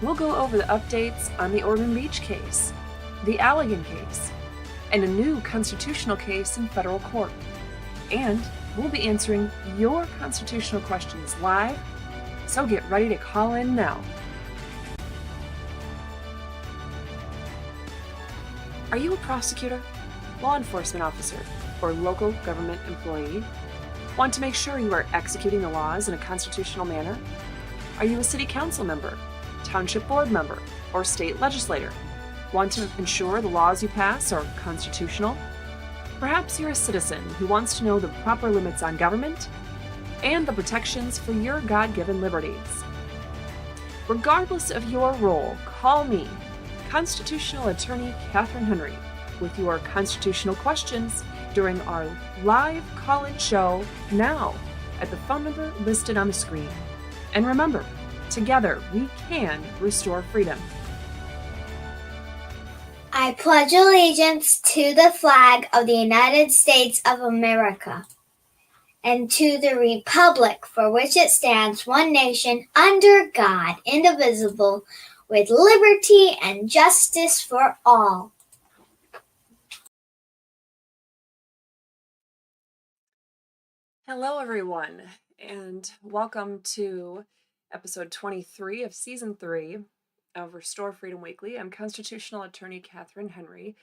we'll go over the updates on the Ormond Beach case, the Allegan case, and a new constitutional case in federal court. And we'll be answering your constitutional questions live, so get ready to call in now. Are you a prosecutor, law enforcement officer, or local government employee? Want to make sure you are executing the laws in a constitutional manner? Are you a city council member, township board member, or state legislator? Want to ensure the laws you pass are constitutional? Perhaps you're a citizen who wants to know the proper limits on government and the protections for your God-given liberties. Regardless of your role, call me, Constitutional Attorney Catherine Henry, with your constitutional questions during our live call-in show now at the phone number listed on the screen. And remember, together we can restore freedom. I pledge allegiance to the flag of the United States of America and to the republic for which it stands, one nation, under God, indivisible, with liberty and justice for all. Hello, everyone, and welcome to episode 23 of season 3 of Restore Freedom Weekly. I'm Constitutional Attorney Catherine Henry.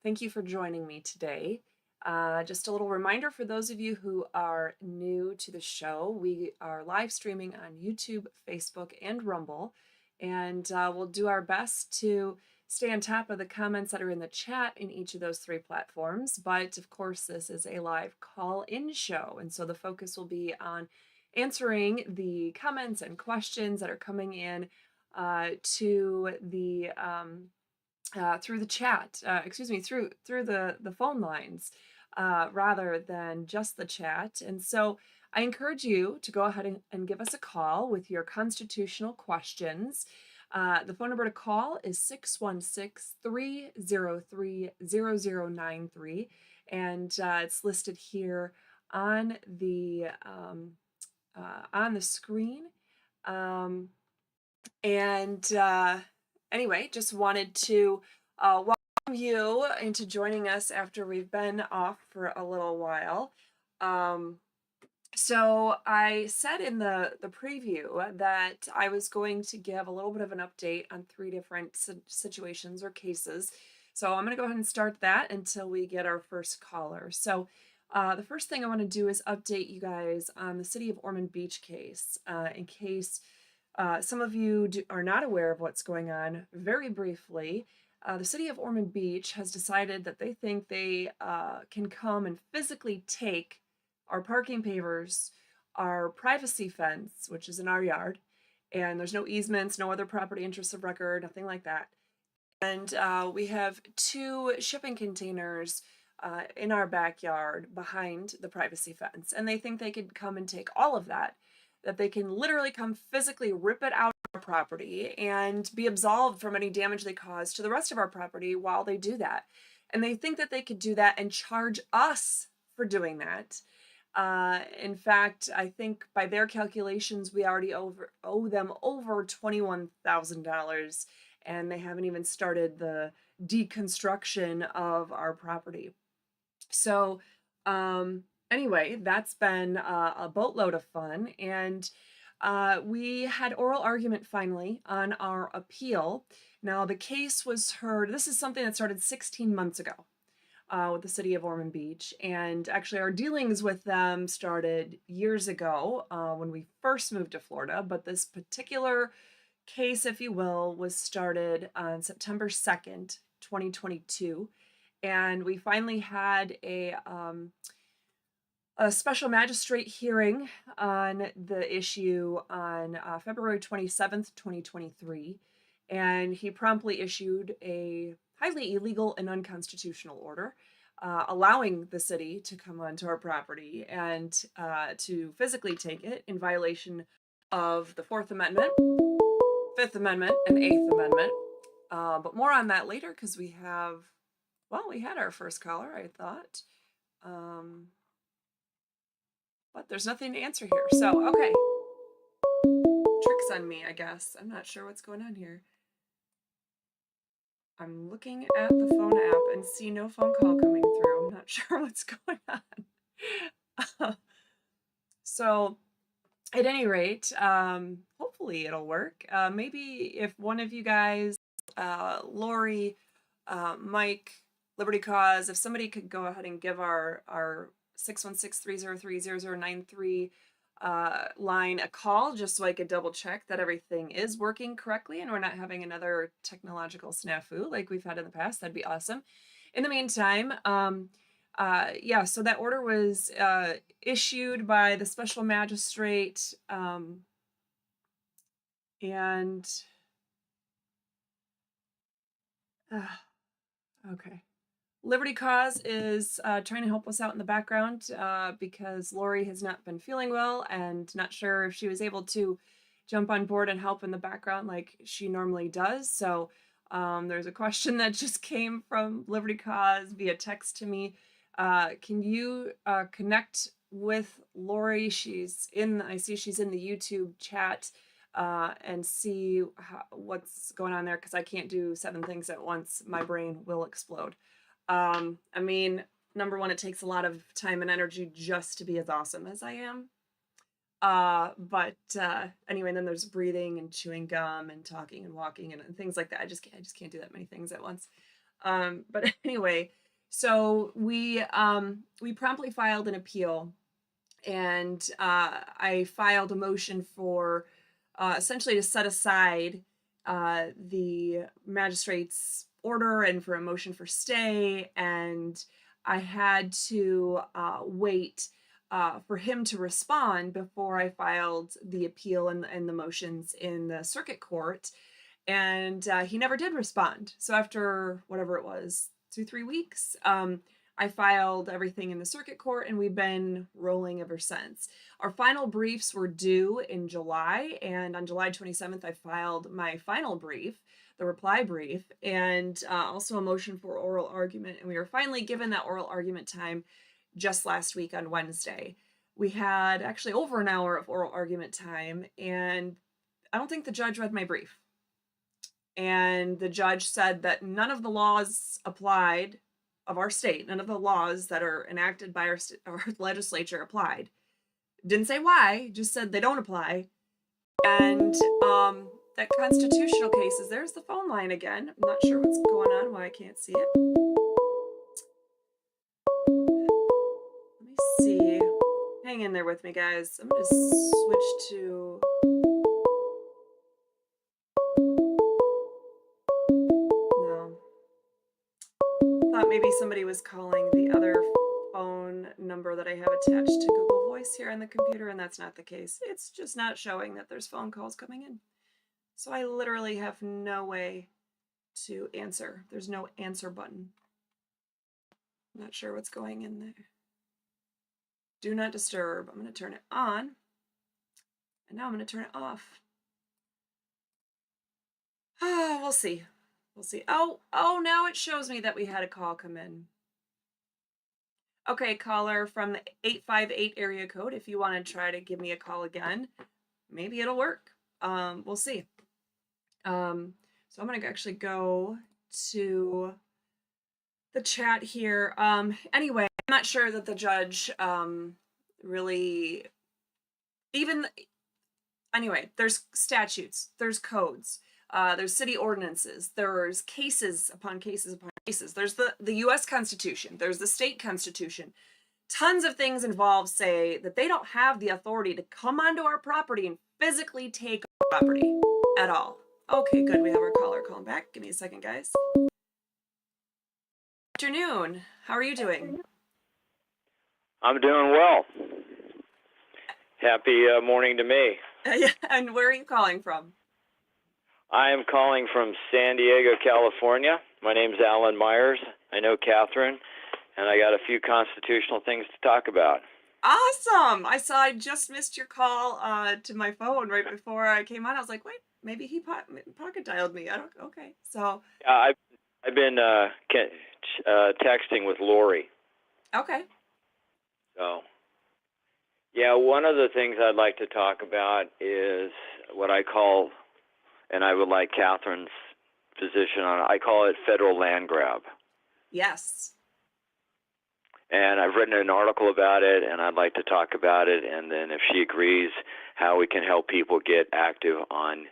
Thank you for joining me today. Just a little reminder for those of you who are new to the show, we are live streaming on YouTube, Facebook, and Rumble, and we'll do our best to stay on top of the comments that are in the chat in each of those 3 platforms. But of course, this is a live call-in show, and so the focus will be on answering the comments and questions that are coming in to the through the chat. Through the phone lines rather than just the chat. And so I encourage you to go ahead and give us a call with your constitutional questions. The phone number to call is 616-303-0093, and it's listed here on the screen. Anyway, just wanted to welcome you into joining us after we've been off for a little while. So I said in the preview that I was going to give a little bit of an update on 3 different situations or cases. So I'm going to go ahead and start that until we get our first caller. So the first thing I want to do is update you guys on the City of Ormond Beach case, in case some of you are not aware of what's going on. Very briefly, the City of Ormond Beach has decided that they think they can come and physically take our parking pavers, our privacy fence, which is in our yard, and there's no easements, no other property interests of record, nothing like that. And we have 2 shipping containers in our backyard behind the privacy fence, and they think they could come and take all of that they can literally come physically rip it out of our property and be absolved from any damage they cause to the rest of our property while they do that. And they think that they could do that and charge us for doing that. In fact, I think by their calculations, we already owe them over $21,000, and they haven't even started the deconstruction of our property. So, anyway, that's been a boatload of fun, and we had oral argument finally on our appeal. Now, the case was heard, this is something that started 16 months ago with the City of Ormond Beach, and actually our dealings with them started years ago when we first moved to Florida, but this particular case, if you will, was started on September 2nd, 2022, and we finally had a special magistrate hearing on the issue on February 27th, 2023, and he promptly issued a highly illegal and unconstitutional order allowing the city to come onto our property and to physically take it in violation of the 4th Amendment, 5th Amendment, and 8th Amendment. But more on that later, because we had our first caller, I thought. But there's nothing to answer here. So, okay. Tricks on me, I guess. I'm not sure what's going on here. I'm looking at the phone app and see no phone call coming through. I'm not sure what's going on. So at any rate, hopefully it'll work. Maybe if one of you guys, Lori, Mike, Liberty Cause, if somebody could go ahead and give our 616-303-0093 line a call, just so I could double check that everything is working correctly and we're not having another technological snafu like we've had in the past, that'd be awesome. In the meantime, yeah, so that order was issued by the special magistrate, and okay. Liberty Cause is trying to help us out in the background because Lori has not been feeling well and not sure if she was able to jump on board and help in the background like she normally does. So there's a question that just came from Liberty Cause via text to me. Can you connect with Lori? I see she's in the YouTube chat, and see what's going on there, because I can't do 7 things at once. My brain will explode. I mean, number one, it takes a lot of time and energy just to be as awesome as I am. But anyway, and then there's breathing and chewing gum and talking and walking and things like that. I just can't do that many things at once. But anyway, so we promptly filed an appeal, and I filed a motion for essentially to set aside the magistrate's order and for a motion for stay, and I had to wait for him to respond before I filed the appeal and the motions in the circuit court, and he never did respond. So after whatever it was, 2-3 weeks, I filed everything in the circuit court, and we've been rolling ever since. Our final briefs were due in July, and on July 27th, I filed my final brief, the reply brief, and also a motion for oral argument, and we were finally given that oral argument time just last week on Wednesday. We had actually over an hour of oral argument time, and I don't think the judge read my brief. And the judge said that none of the laws applied of our state, none of the laws that are enacted by our legislature applied. Didn't say why, just said they don't apply. And that constitutional cases, there's the phone line again. I'm not sure what's going on, why I can't see it. Let me see. Hang in there with me, guys. I'm going to switch to... No. Thought maybe somebody was calling the other phone number that I have attached to Google Voice here on the computer, and that's not the case. It's just not showing that there's phone calls coming in. So I literally have no way to answer. There's no answer button. I'm not sure what's going in there. Do not disturb. I'm going to turn it on. And now I'm going to turn it off. We'll see. We'll see. Oh, now it shows me that we had a call come in. Okay, caller from the 858 area code, if you want to try to give me a call again, maybe it'll work. We'll see. So I'm going to actually go to the chat here. Anyway, I'm not sure that the judge really even... Anyway, there's statutes, there's codes, there's city ordinances, there's cases upon cases upon cases. There's the U.S. Constitution, there's the state constitution. Tons of things involved say that they don't have the authority to come onto our property and physically take our property at all. Okay, good. We have our caller calling back. Give me a second, guys. Afternoon. How are you doing? I'm doing well. Happy morning to me. And where are you calling from? I am calling from San Diego, California. My name's Alan Myers. I know Catherine, and I got a few constitutional things to talk about. Awesome! I just missed your call to my phone right before I came on. I was like, wait, maybe he pocket dialed me. Okay, so. Yeah, I've been texting with Lori. Okay. So, Yeah, one of the things I'd like to talk about is what I call, and I would like Catherine's position on it, I call it federal land grab. Yes. And I've written an article about it, and I'd like to talk about it, and then if she agrees, how we can help people get active on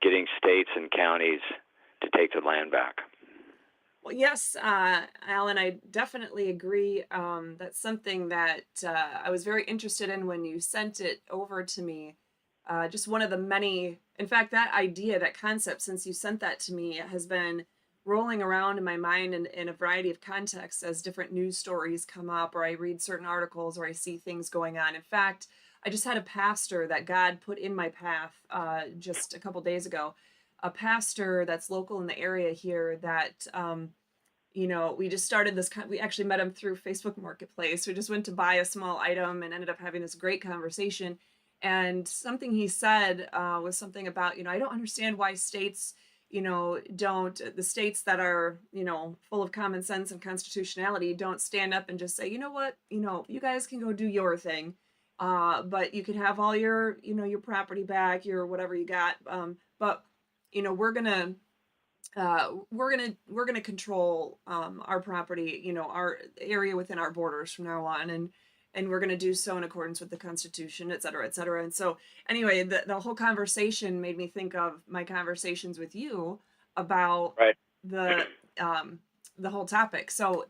getting states and counties to take the land back. Well, yes, Alan, I definitely agree. That's something that I was very interested in when you sent it over to me. Just one of the many, in fact, that idea, that concept, since you sent that to me, has been rolling around in my mind in a variety of contexts as different news stories come up, or I read certain articles, or I see things going on. In fact, I just had a pastor that God put in my path just a couple days ago, a pastor that's local in the area here that we just started this. We actually met him through Facebook Marketplace. We just went to buy a small item and ended up having this great conversation. And something he said was something about, I don't understand why states, the states that are, full of common sense and constitutionality don't stand up and just say, you know what, you guys can go do your thing. But you can have all your, your property back, your whatever you got. But, we're gonna control our property, our area within our borders from now on, and we're gonna do so in accordance with the Constitution, et cetera, et cetera. And so, anyway, the whole conversation made me think of my conversations with you about Right. the the whole topic. So,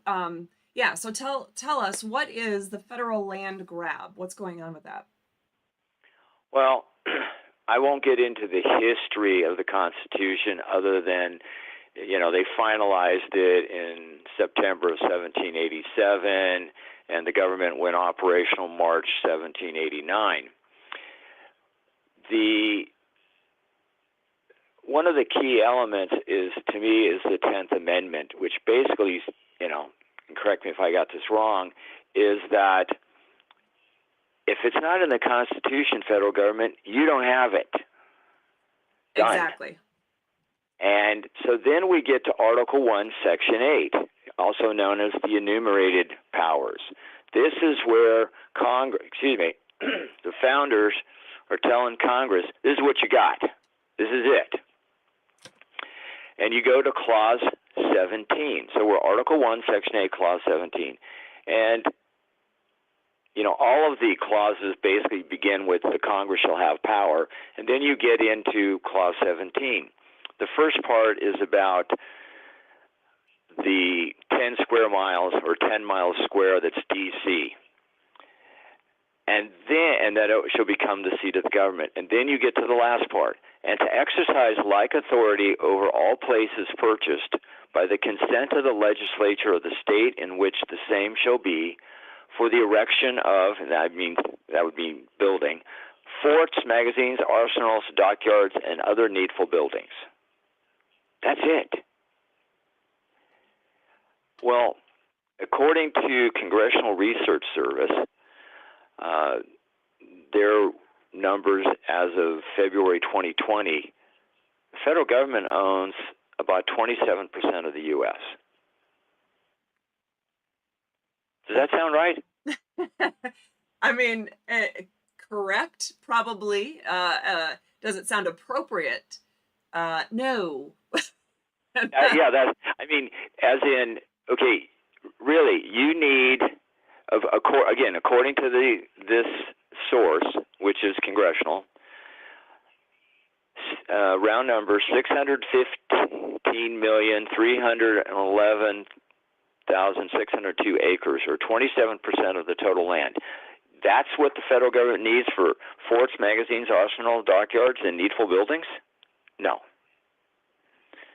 yeah. So tell us, what is the federal land grab? What's going on with that? Well, I won't get into the history of the Constitution other than, they finalized it in September of 1787, and the government went operational March 1789. One of the key elements to me, is the 10th Amendment, which basically, and correct me if I got this wrong, is that if it's not in the Constitution, federal government, you don't have it. Done. Exactly. And so then we get to Article 1, Section 8, also known as the enumerated powers. This is where the founders are telling Congress, this is what you got. This is it. And you go to Clause 17. So we're Article 1, Section 8, Clause 17. And all of the clauses basically begin with the Congress shall have power, and then you get into Clause 17. The first part is about the 10 square miles or 10 miles square that's D.C. And that it shall become the seat of the government. And then you get to the last part. And to exercise like authority over all places purchased by the consent of the legislature of the state in which the same shall be, for the erection of, and that would mean building, forts, magazines, arsenals, dockyards, and other needful buildings. That's it. Well, according to Congressional Research Service, their numbers as of February 2020, the federal government owns about 27% of the U.S. Does that sound right? I mean, correct, probably. Does it sound appropriate? No. Yeah, as in, okay, really, you need, according to this source, which is congressional, round number, 615,311,602 acres, or 27% of the total land. That's what the federal government needs for forts, magazines, arsenals, dockyards, and needful buildings? No.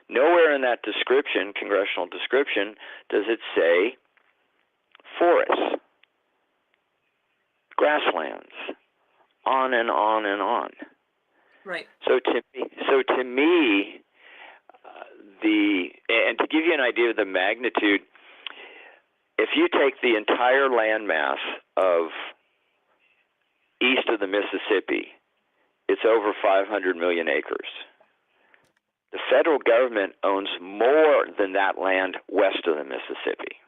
Nowhere in that description, congressional description, does it say forests, grasslands, on and on and on. Right. So to me, and to give you an idea of the magnitude, if you take the entire landmass of east of the Mississippi, it's over 500 million acres. The federal government owns more than that land west of the Mississippi.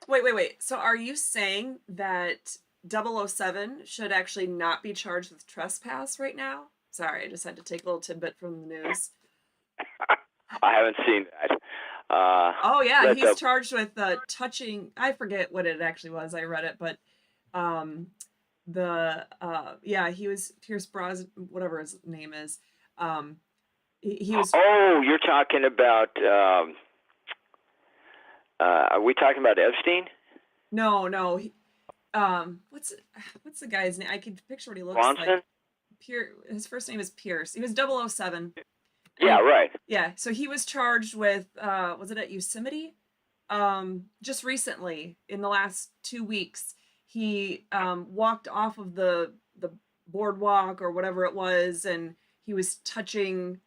Wait. So are you saying that 007 should actually not be charged with trespass right now? Sorry, I just had to take a little tidbit from the news. I haven't seen that. Oh yeah, But he's charged with touching. I forget what it actually was. I read it, but um, he was Pierce whatever his name is. Um, he was oh, you're talking about. Are we talking about Epstein? no. What's the guy's name? I can picture what he looks Bronson? like. His first name is Pierce. He was 007. Yeah, right. Yeah, so he was charged with was it at Yosemite? Just recently, in the last 2 weeks, he walked off of the boardwalk or whatever it was, and he was touching,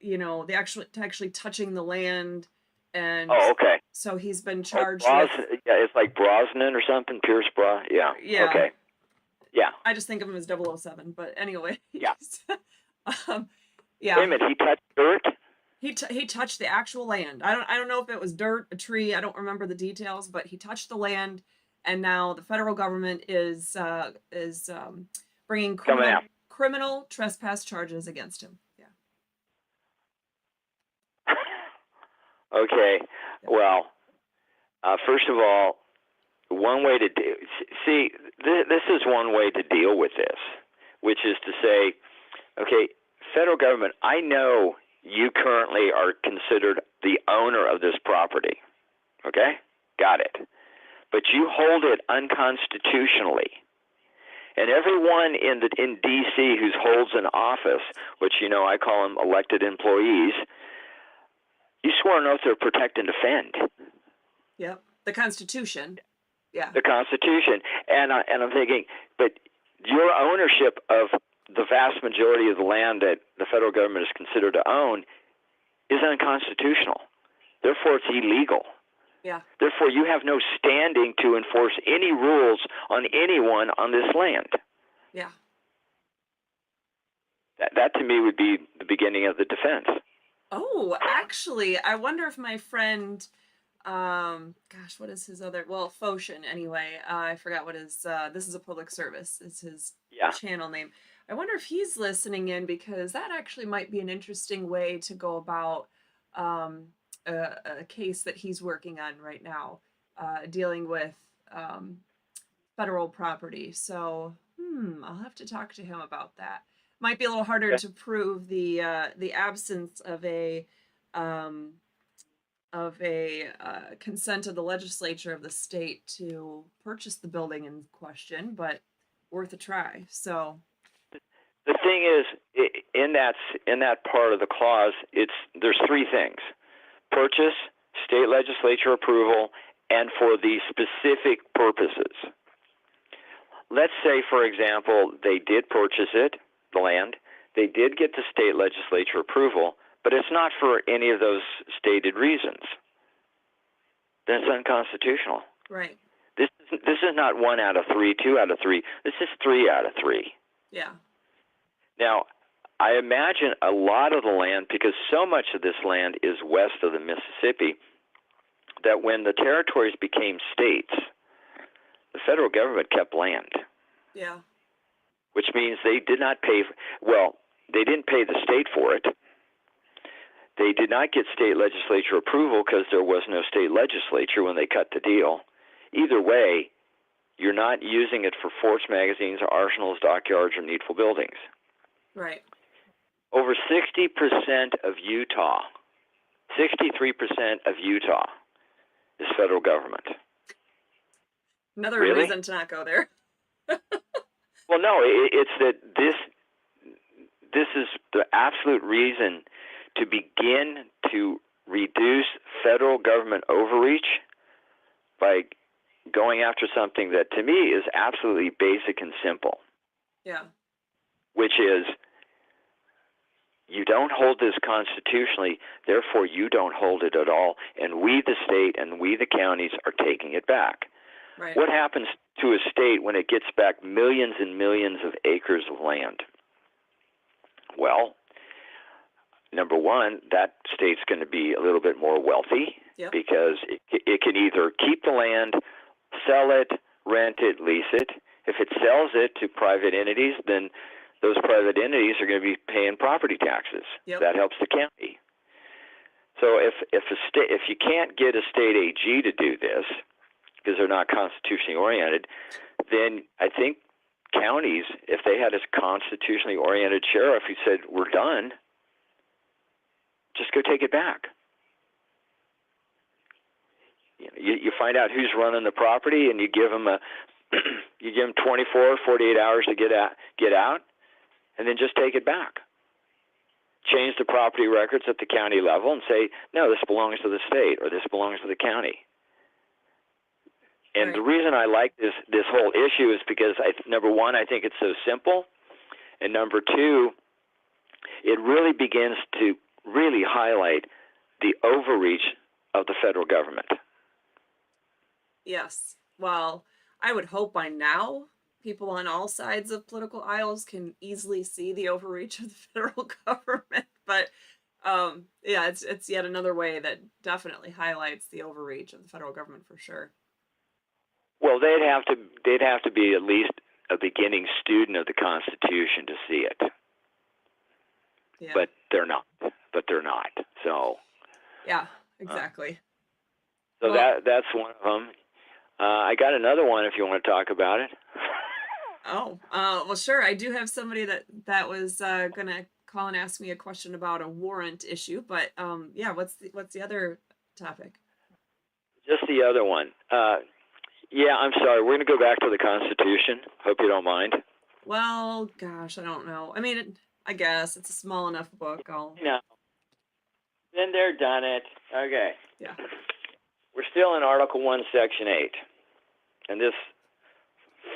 the actually touching the land, and Oh, okay. so he's been Like charged with. yeah, it's like Brosnan or something. Pierce Yeah. Yeah. Okay. Yeah. I just think of him as 007, but anyway. Yeah. Yeah. Wait a minute. He touched dirt. He touched the actual land. I don't know if it was dirt, a tree. I don't remember the details, but he touched the land, and now the federal government is bringing criminal trespass charges against him. Yeah. Okay. Well, first of all, one way to see this is one way to deal with this, which is to say, okay, federal government, I know you currently are considered the owner of this property. Okay? Got it. But you hold it unconstitutionally. And everyone in D.C. who holds an office, which I call them elected employees, you swore an oath to protect and defend. Yep. The Constitution. Yeah. The Constitution. And I'm thinking, but your ownership of the vast majority of the land that the federal government is considered to own is unconstitutional. Therefore, it's illegal. Yeah. Therefore, you have no standing to enforce any rules on anyone on this land. Yeah. That to me would be the beginning of the defense. Oh, actually, I wonder if my friend, what is his other? Well, Foshin anyway. I forgot what his. This is a public service. Is his channel name. I wonder if he's listening in, because that actually might be an interesting way to go about a case that he's working on right now, dealing with federal property. So, I'll have to talk to him about that. Might be a little harder to prove the absence of a consent of the legislature of the state to purchase the building in question, but worth a try. So. The thing is, in that part of the clause, there's three things: purchase, state legislature approval, and for these specific purposes. Let's say, for example, they did purchase the land, they did get the state legislature approval, but it's not for any of those stated reasons. Then it's unconstitutional. Right. This is not 1 out of 3, 2 out of 3. This is 3 out of 3. Yeah. Now, I imagine a lot of the land, because so much of this land is west of the Mississippi, that when the territories became states, the federal government kept land. Yeah. Which means they did not pay, they didn't pay the state for it. They did not get state legislature approval because there was no state legislature when they cut the deal. Either way, you're not using it for forts, magazines, arsenals, dockyards, or needful buildings. Right. Over 60% of Utah, 63% of Utah is federal government. Another reason to not go there. Well, no, it's that this is the absolute reason to begin to reduce federal government overreach by going after something that to me is absolutely basic and simple. Yeah. Which is, you don't hold this constitutionally, therefore you don't hold it at all, and we, the state, and we, the counties, are taking it back. Right. What happens to a state when it gets back millions and millions of acres of land? Well, number one, that state's going to be a little bit more wealthy. Yep. Because it can either keep the land sell it, rent it, lease it. If it sells it to private entities, then those private entities are going to be paying property taxes. Yep. That helps the county. So if you can't get a state AG to do this because they're not constitutionally oriented, then I think counties, if they had a constitutionally oriented sheriff who said, we're done, just go take it back. You find out who's running the property, and you give them 24, 48 hours to get out, and then just take it back. Change the property records at the county level and say, no, this belongs to the state, or this belongs to the county. And Right. the reason I like this whole issue is because, number one, I think it's so simple, and number two, it really begins to really highlight the overreach of the federal government. Yes. Well, I would hope by now people on all sides of political aisles can easily see the overreach of the federal government. But yeah, it's yet another way that definitely highlights the overreach of the federal government for sure. Well, they'd have to be at least a beginning student of the Constitution to see it. Yeah. But they're not. So yeah, exactly. So Well, that's one of them. I got another one if you want to talk about it. well, sure. I do have somebody that was gonna call and ask me a question about a warrant issue, but yeah, what's the other topic? Just the other one. Yeah, I'm sorry. We're going to go back to the Constitution. Hope you don't mind. Well, gosh, I don't know. I mean, I guess it's a small enough book. I'll. No. Then they're done it. Okay. Yeah. We're still in Article 1, Section 8. And this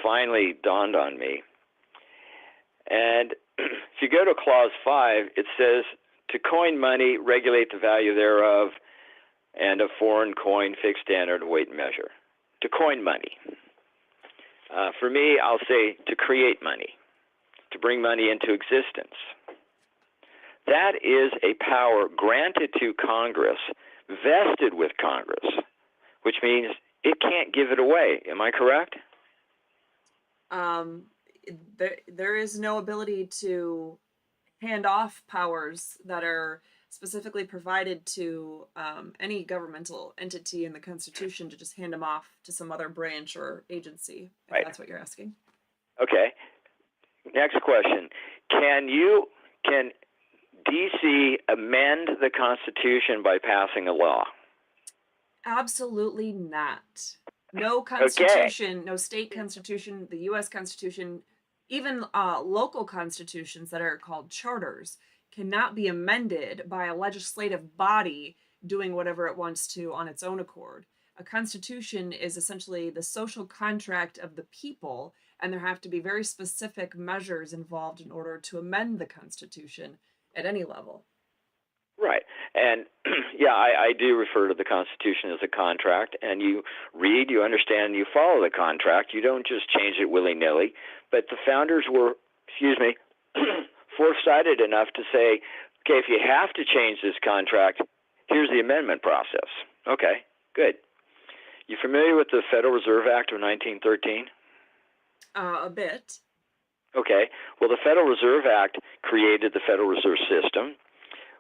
finally dawned on me. And if you go to Clause 5, it says, to coin money, regulate the value thereof, and a foreign coin, fixed standard, weight, and measure. To coin money. For me, I'll say to create money, to bring money into existence. That is a power granted to Congress, vested with Congress, which means it can't give it away. Am I correct? There is no ability to hand off powers that are specifically provided to any governmental entity in the Constitution to just hand them off to some other branch or agency, if Right. that's what you're asking. Okay. Next question. Can DC amend the Constitution by passing a law? Absolutely not. No constitution, no state constitution, the U.S. Constitution, even local constitutions that are called charters cannot be amended by a legislative body doing whatever it wants to on its own accord. A constitution is essentially the social contract of the people, and there have to be very specific measures involved in order to amend the Constitution at any level. Right. And yeah, I do refer to the Constitution as a contract, and you read, you understand, you follow the contract. You don't just change it willy-nilly. But the founders were, foresighted enough to say, okay, if you have to change this contract, here's the amendment process. Okay, good. You familiar with the Federal Reserve Act of 1913? A bit. Okay. Well, the Federal Reserve Act created the Federal Reserve System,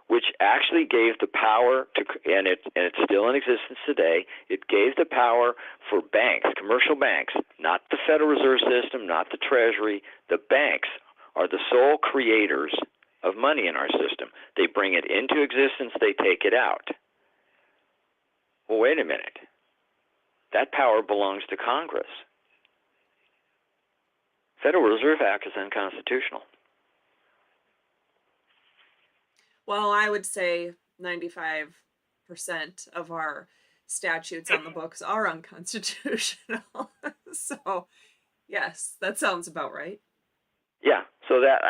which actually gave the power to, and it's still in existence today, it gave the power for banks, commercial banks, not the Federal Reserve System, not the Treasury. The banks are the sole creators of money in our system. They bring it into existence, they take it out. Well, wait a minute. That power belongs to Congress. Federal Reserve Act is unconstitutional. Well, I would say 95% of our statutes on the books are unconstitutional. So, yes, that sounds about right. Yeah. So that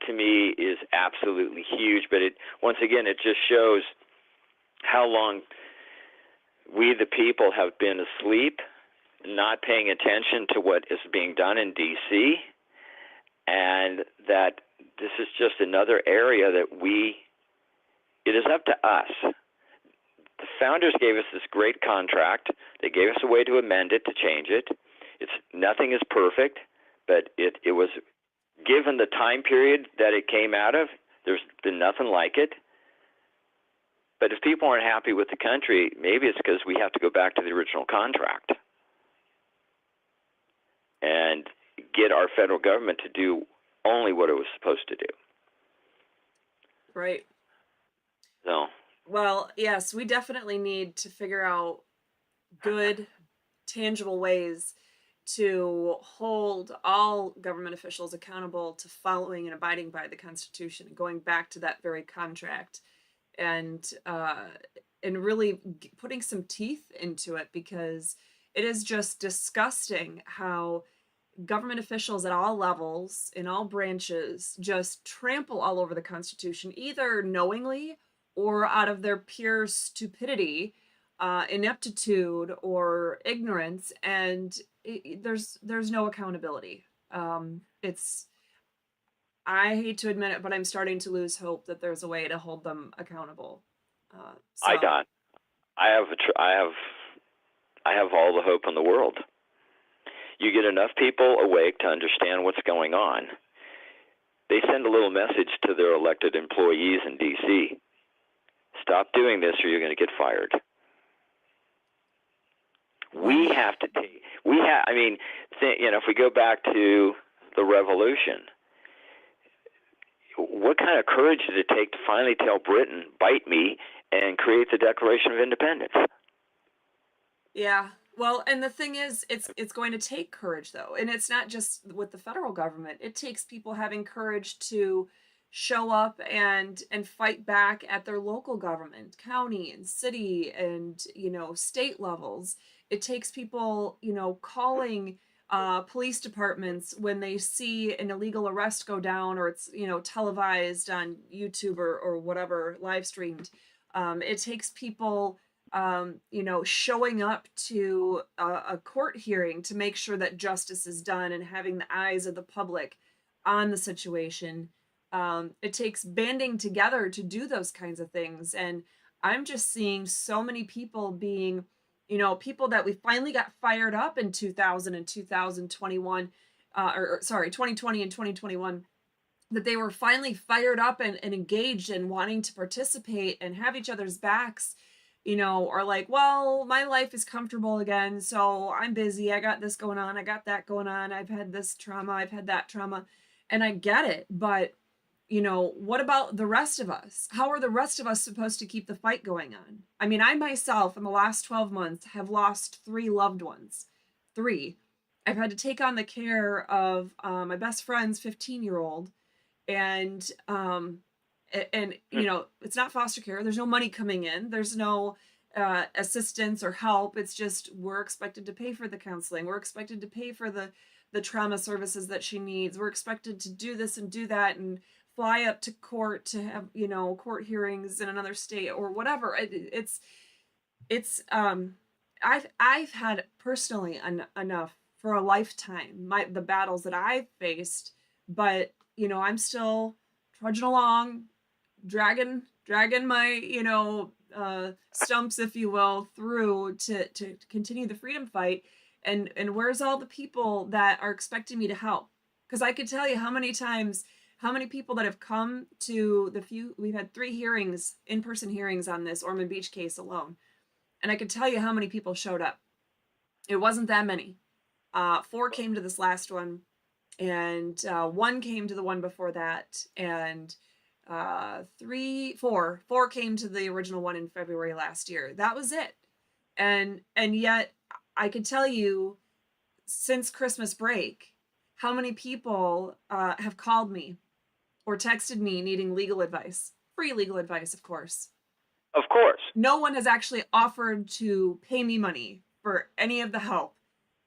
to me is absolutely huge. But once again, it just shows how long we, the people, have been asleep, not paying attention to what is being done in D.C., and that this is just another area that it is up to us. The founders gave us this great contract. They gave us a way to amend it, to change it. It's nothing is perfect, but it was given the time period that it came out of. There's been nothing like it. But if people aren't happy with the country, maybe it's because we have to go back to the original contract and get our federal government to do only what it was supposed to do. Right. So, Well, yes, we definitely need to figure out good, tangible ways to hold all government officials accountable to following and abiding by the Constitution and going back to that very contract, and really putting some teeth into it, because it is just disgusting how government officials at all levels, in all branches, just trample all over the Constitution, either knowingly or out of their pure stupidity, ineptitude, or ignorance, and there's no accountability. It's I hate to admit it, but I'm starting to lose hope that there's a way to hold them accountable. I So don't. I have all the hope in the world. You get enough people awake to understand what's going on. They send a little message to their elected employees in D.C. Stop doing this or you're going to get fired. We have to take, if we go back to the revolution, what kind of courage did it take to finally tell Britain, bite me, and create the Declaration of Independence? yeah. Well, and the thing is, it's going to take courage, though, and it's not just with the federal government. It takes people having courage to show up and fight back at their local government, county and city, and state levels. It takes people calling police departments when they see an illegal arrest go down, or it's televised on YouTube or whatever, live streamed. It takes people showing up to a court hearing to make sure that justice is done and having the eyes of the public on the situation. It takes banding together to do those kinds of things. And I'm just seeing so many people being, people that we finally got fired up in 2000 and 2021, or sorry, 2020 and 2021, that they were finally fired up and engaged and wanting to participate and have each other's backs, or like, well, my life is comfortable again, so I'm busy, I got this going on, I got that going on, I've had this trauma, I've had that trauma, and I get it, but what about the rest of us? How are the rest of us supposed to keep the fight going on? I mean, I myself, in the last 12 months, have lost 3 loved ones. 3. I've had to take on the care of my best friend's 15-year-old, and it's not foster care. There's no money coming in. There's no assistance or help. It's just we're expected to pay for the counseling. We're expected to pay for the trauma services that she needs. We're expected to do this and do that and fly up to court to have court hearings in another state or whatever. I've had personally enough for a lifetime, the battles that I've faced, but I'm still trudging along, dragging my stumps, if you will, through to continue the freedom fight. And where's all the people that are expecting me to help? Because I could tell you how many people that have come to we've had 3 hearings, in-person hearings on this Ormond Beach case alone, and I could tell you how many people showed up. It wasn't that many. 4 came to this last one, and 1 came to the one before that, and 4 came to the original one in February last year. That was it. And yet I could tell you, since Christmas break, how many people have called me or texted me needing legal advice. Free legal advice, of course. Of course. No one has actually offered to pay me money for any of the help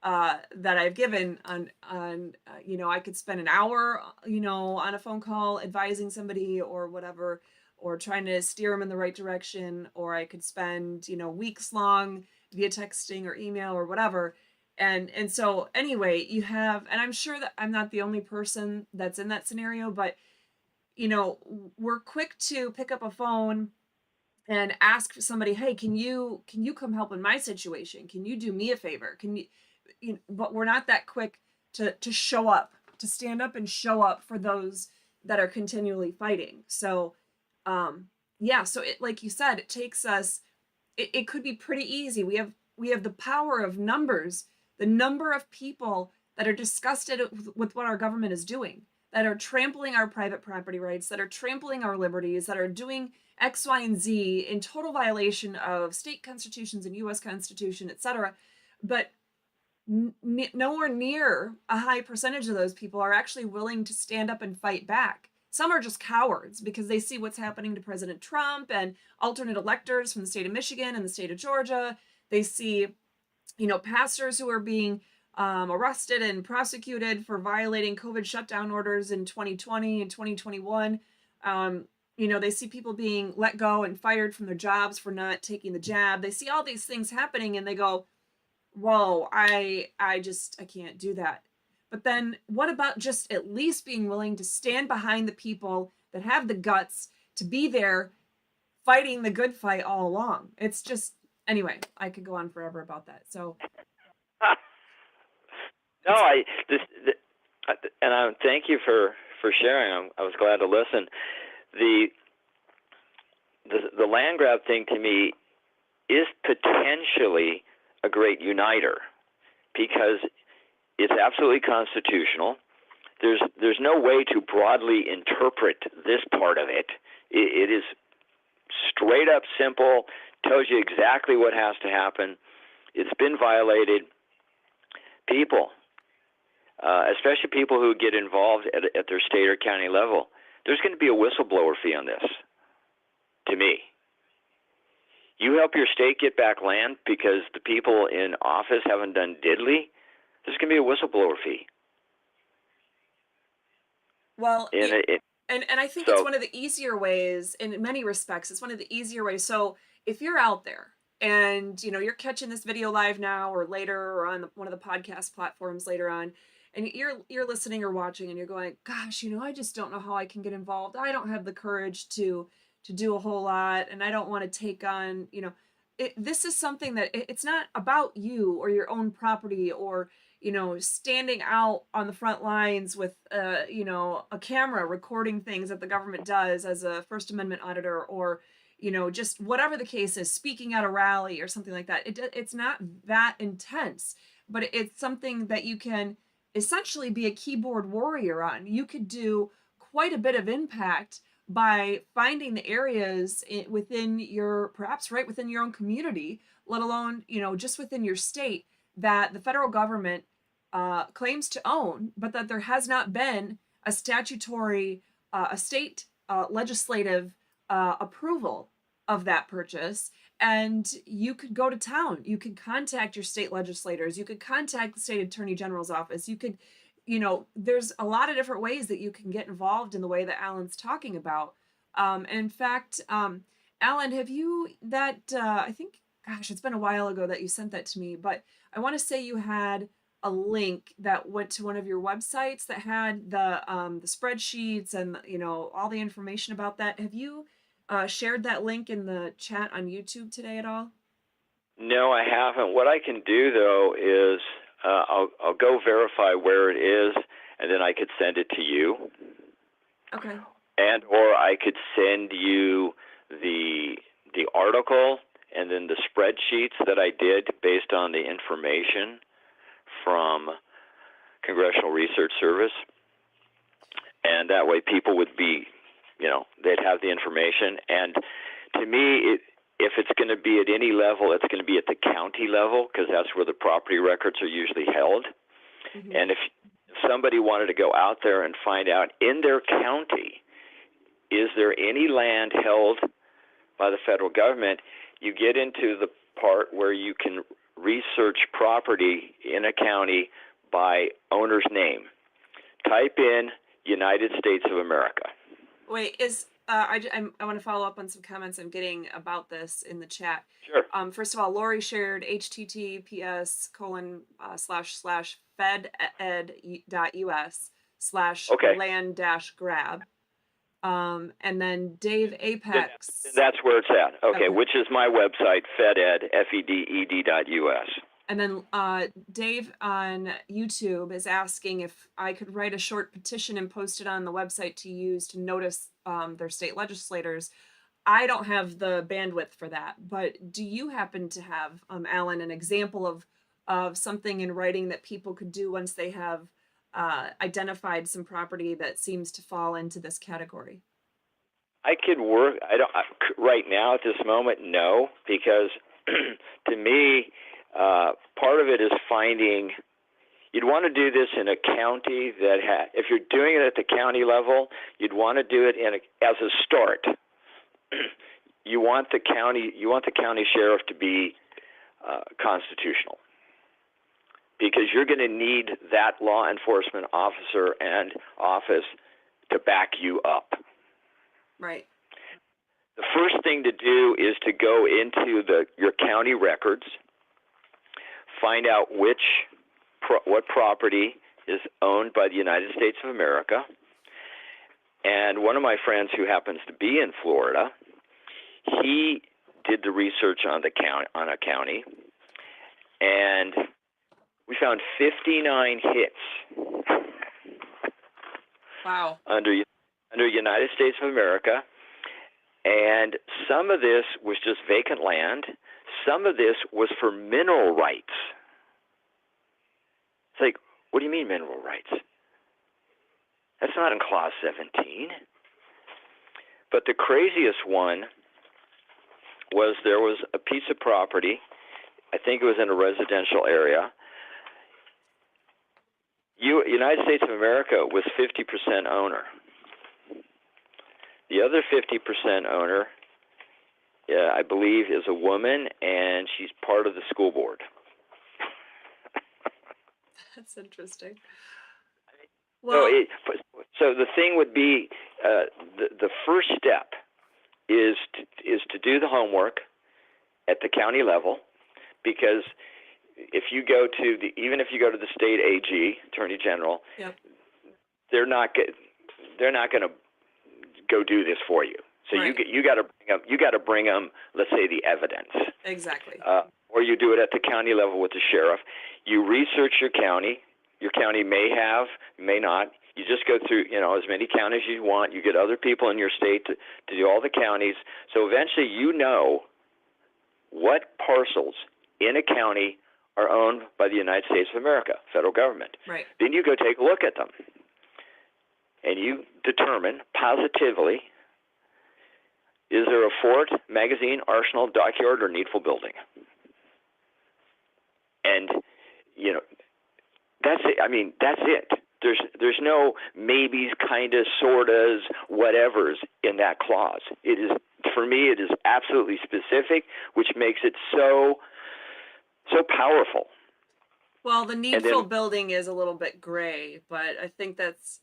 that I've given on I could spend an hour, on a phone call advising somebody or whatever, or trying to steer them in the right direction, or I could spend, weeks long via texting or email or whatever. And so anyway, you have, and I'm sure that I'm not the only person that's in that scenario, but we're quick to pick up a phone and ask somebody, hey, can you come help in my situation? Can you do me a favor? But we're not that quick to show up, to stand up and show up for those that are continually fighting. So yeah, so it, like you said, it takes us, it could be pretty easy. We have the power of numbers, the number of people that are disgusted with what our government is doing, that are trampling our private property rights, that are trampling our liberties, that are doing X, Y, and Z in total violation of state constitutions and US Constitution, etc. But nowhere near a high percentage of those people are actually willing to stand up and fight back. Some are just cowards because they see what's happening to President Trump and alternate electors from the state of Michigan and the state of Georgia. They see, pastors who are being arrested and prosecuted for violating COVID shutdown orders in 2020 and 2021. They see people being let go and fired from their jobs for not taking the jab. They see all these things happening and they go, whoa, I can't do that. But then what about just at least being willing to stand behind the people that have the guts to be there fighting the good fight all along? It's just, anyway, I could go on forever about that. So No, and I thank you for sharing. I was glad to listen. The land grab thing to me is potentially a great uniter because it's absolutely constitutional. There's no way to broadly interpret this part of it. It is straight up simple, tells you exactly what has to happen. It's been violated. People, especially people who get involved at their state or county level, there's going to be a whistleblower fee on this, to me. You help your state get back land because the people in office haven't done diddly, there's going to be a whistleblower fee. Well, and I think it's one of the easier ways, in many respects, it's one of the easier ways. So if you're out there and you're catching this video live now or later or on one of the podcast platforms later on, and you're listening or watching and you're going, gosh, I just don't know how I can get involved. I don't have the courage to do a whole lot, and I don't want to take on, this is something that it's not about you or your own property or standing out on the front lines with a camera recording things that the government does as a First Amendment auditor, or just whatever the case is, speaking at a rally or something like that. It's not that intense, but it's something that you can essentially be a keyboard warrior on. You could do quite a bit of impact by finding the areas within perhaps right within your own community, let alone, just within your state, that the federal government claims to own, but that there has not been a statutory, a state legislative approval of that purchase. And you could go to town. You could contact your state legislators. You could contact the state attorney general's office. You could, there's a lot of different ways that you can get involved in the way that Alan's talking about. And in fact, Alan, have you I think, gosh, it's been a while ago that you sent that to me, but I want to say you had a link that went to one of your websites that had the spreadsheets and all the information about that. Have you shared that link in the chat on YouTube today at all? No, I haven't. What I can do though is I'll go verify where it is, and then I could send it to you. Okay. And or I could send you the article and then the spreadsheets that I did based on the information from Congressional Research Service. And that way people would be, they'd have the information. And to me, if it's going to be at any level, it's going to be at the county level because that's where the property records are usually held. Mm-hmm. And if somebody wanted to go out there and find out in their county, is there any land held by the federal government, you get into the part where you can research property in a county by owner's name. Type in United States of America. Wait, I want to follow up on some comments I'm getting about this in the chat. Sure. First of all, Lori shared https://feded.us/land-grab. And then Dave Then Apex. that's where it's at. Okay, Okay. which is my website, FedEd, FEDED.us. And then Dave on YouTube is asking if I could write a short petition and post it on the website to use to notice their state legislators. I don't have the bandwidth for that, but do you happen to have, Alan, an example of something in writing that people could do once they have identified some property that seems to fall into this category? I could work. Right now at this moment, no, because to me, part of it is finding. You'd want to do this in a county that if you're doing it at the county level, you'd want to do it as a start. You want the county sheriff to be constitutional, because you're going to need that law enforcement officer and office to back you up. Right. The first thing to do is to go into your county records, find out what property is owned by the United States of America. And one of my friends who happens to be in Florida, he did the research on a county, and we found 59 hits. Wow. Under United States of America, and some of this was just vacant land. Some of this was for mineral rights. It's like, what do you mean mineral rights? That's not in Clause 17. But the craziest one was there was a piece of property, I think it was in a residential area. United States of America was 50% owner. The other 50% owner, I believe, is a woman, and she's part of the school board. That's interesting. Well, so the thing would be, the first step is to do the homework at the county level, because even if you go to the state AG, Attorney General, yep. they're not going to go do this for you. So right. you got to bring them, let's say, the evidence. Exactly. Or you do it at the county level with the sheriff. You research your county. Your county may have, may not. You just go through, as many counties as you want. You get other people in your state to do all the counties. So eventually you know what parcels in a county are owned by the United States of America, federal government. Right. Then you go take a look at them. And you determine positively, is there a fort, magazine, arsenal, dockyard, or needful building? And, that's it. I mean, that's it. There's no maybes, kinda, sortas, whatevers in that clause. It is, for me, it is absolutely specific, which makes it so powerful. Well, the needful building is a little bit gray, but I think that's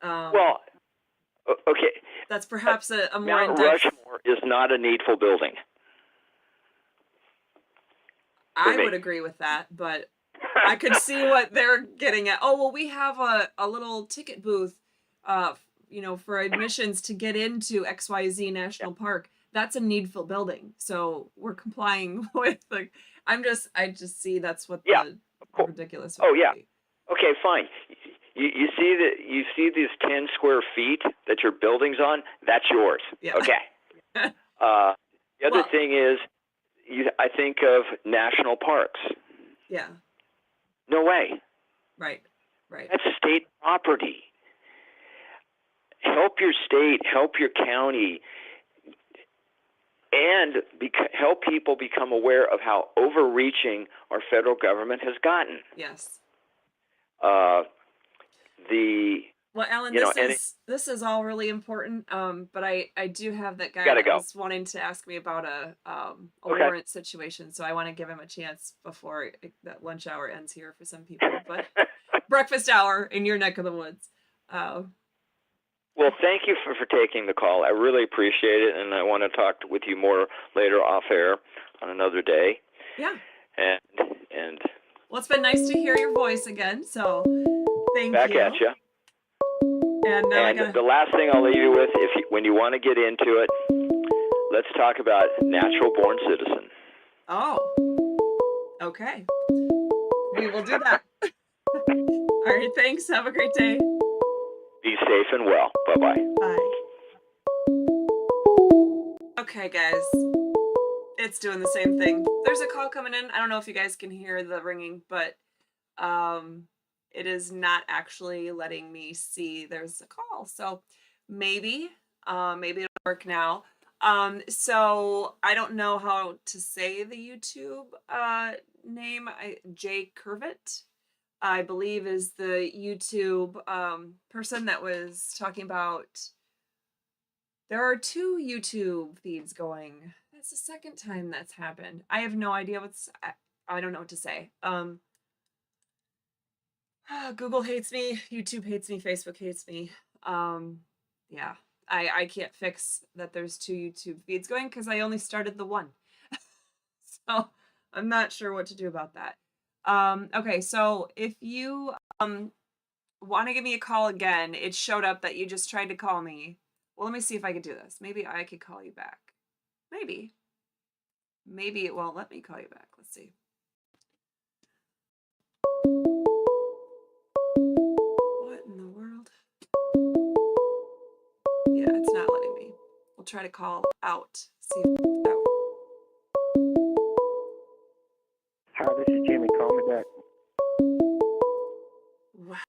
well, okay. That's perhaps a more Mount Rushmore is not a needful building. I would agree with that, but I could see what they're getting at. Oh, well, we have a little ticket booth, for admissions to get into XYZ National Park. That's a needful building, so we're complying with the. I just see that's what the ridiculous. Oh yeah. Okay, fine. You see these 10 square feet that your building's on? That's yours. Yeah. Okay. The other thing is, I think of national parks. Yeah. No way. Right. That's state property. Help your state, help your county, and help people become aware of how overreaching our federal government has gotten. Yes. Well, Alan, this is all really important. But I do have that guy that was wanting to ask me about a warrant situation, so I want to give him a chance before that lunch hour ends here for some people, but breakfast hour in your neck of the woods. Well, thank you for taking the call. I really appreciate it, and I want to talk with you more later off air on another day. Yeah. And well, it's been nice to hear your voice again. So thank you. Back at you. And now I And gotta. the last thing I'll leave you with, when you want to get into it, let's talk about natural born citizen. Oh, okay. We will do that. All right, thanks. Have a great day. Be safe and well. Bye-bye. Bye. Okay, guys. It's doing the same thing. There's a call coming in. I don't know if you guys can hear the ringing, but it is not actually letting me see there's a call. So maybe it'll work now. So I don't know how to say the YouTube name. Jay Curvett, I believe, is the YouTube person that was talking about. There are two YouTube feeds going. That's the second time that's happened. I have no idea I don't know what to say. Google hates me, YouTube hates me, Facebook hates me. Yeah, I can't fix that there's two YouTube feeds going because I only started the one. So I'm not sure what to do about that. Okay, so if you want to give me a call again, it showed up that you just tried to call me. Well, let me see if I could do this. Maybe I could call you back. Maybe. Maybe it won't let me call you back. Let's see. What in the world? Yeah, it's not letting me. We'll try to call out. See if that. Hi, this is Jimmy. Call me back. Wow.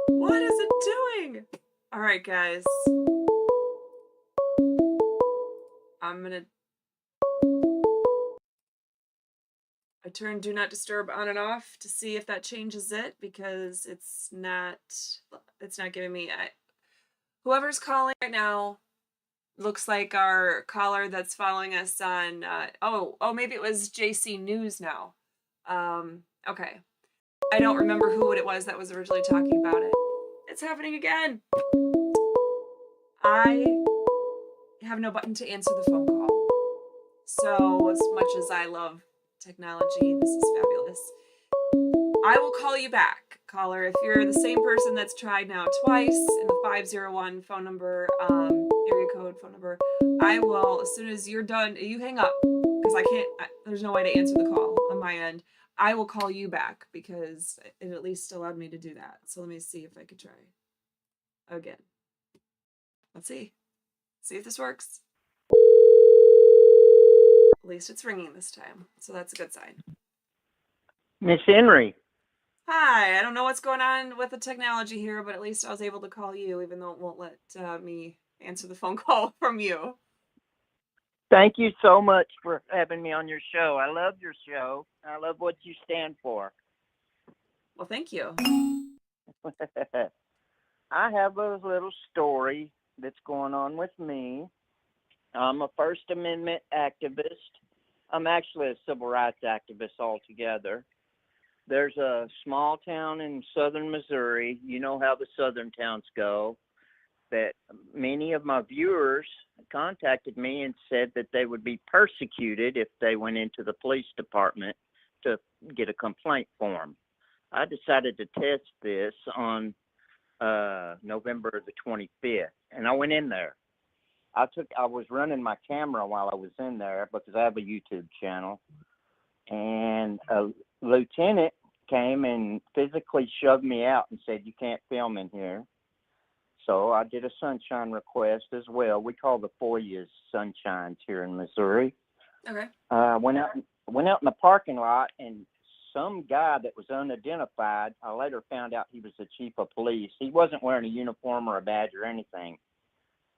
What is it doing? All right, guys. I turn do not disturb on and off to see if that changes it because it's not giving me. Whoever's calling right now looks like our caller that's following us on maybe it was JC News now. Okay. I don't remember who it was that was originally talking about it. It's happening again. I have no button to answer the phone call. So as much as I love technology, this is fabulous. I will call you back, caller. If you're the same person that's tried now twice in the 501 phone number, area code phone number, I will, as soon as you're done, you hang up, because there's no way to answer the call on my end. I will call you back because it at least allowed me to do that. So let me see if I could try again. Let's see. See if this works. At least it's ringing this time. So that's a good sign. Miss Henry. Hi, I don't know what's going on with the technology here, but at least I was able to call you, even though it won't let me answer the phone call from you. Thank you so much for having me on your show. I love your show. I love what you stand for. Well, thank you. I have a little story that's going on with me. I'm a First Amendment activist. I'm actually a civil rights activist altogether. There's a small town in southern Missouri. You know how the southern towns go. That many of my viewers contacted me and said that they would be persecuted if they went into the police department to get a complaint form. I decided to test this on November the 25th, and I went in there. I was running my camera while I was in there because I have a YouTube channel, and a lieutenant came and physically shoved me out and said, "You can't film in here." So I did a sunshine request as well. We call the FOIAs sunshines here in Missouri. Okay. Went out in the parking lot, and some guy that was unidentified, I later found out he was the chief of police. He wasn't wearing a uniform or a badge or anything.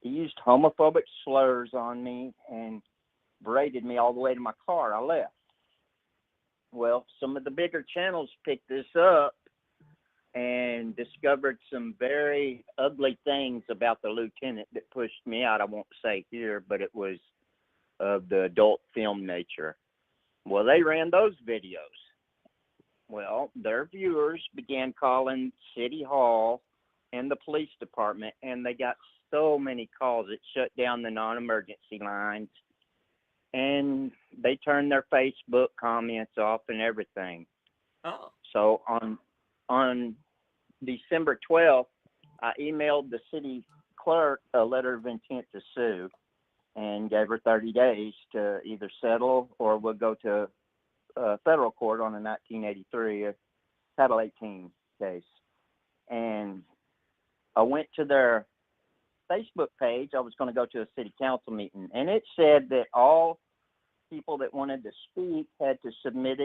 He used homophobic slurs on me and berated me all the way to my car. I left. Well, some of the bigger channels picked this up and discovered some very ugly things about the lieutenant that pushed me out. I won't say here, but it was of the adult film nature. Well, they ran those videos. Well, their viewers began calling City Hall and the police department, and they got so many calls it shut down the non-emergency lines, and they turned their Facebook comments off and everything. Oh. So on December 12th, I emailed the city clerk a letter of intent to sue and gave her 30 days to either settle or we'll go to federal court on a 1983 Title 18 case. And I went to their Facebook page. I was going to go to a city council meeting, and it said that all people that wanted to speak had to submit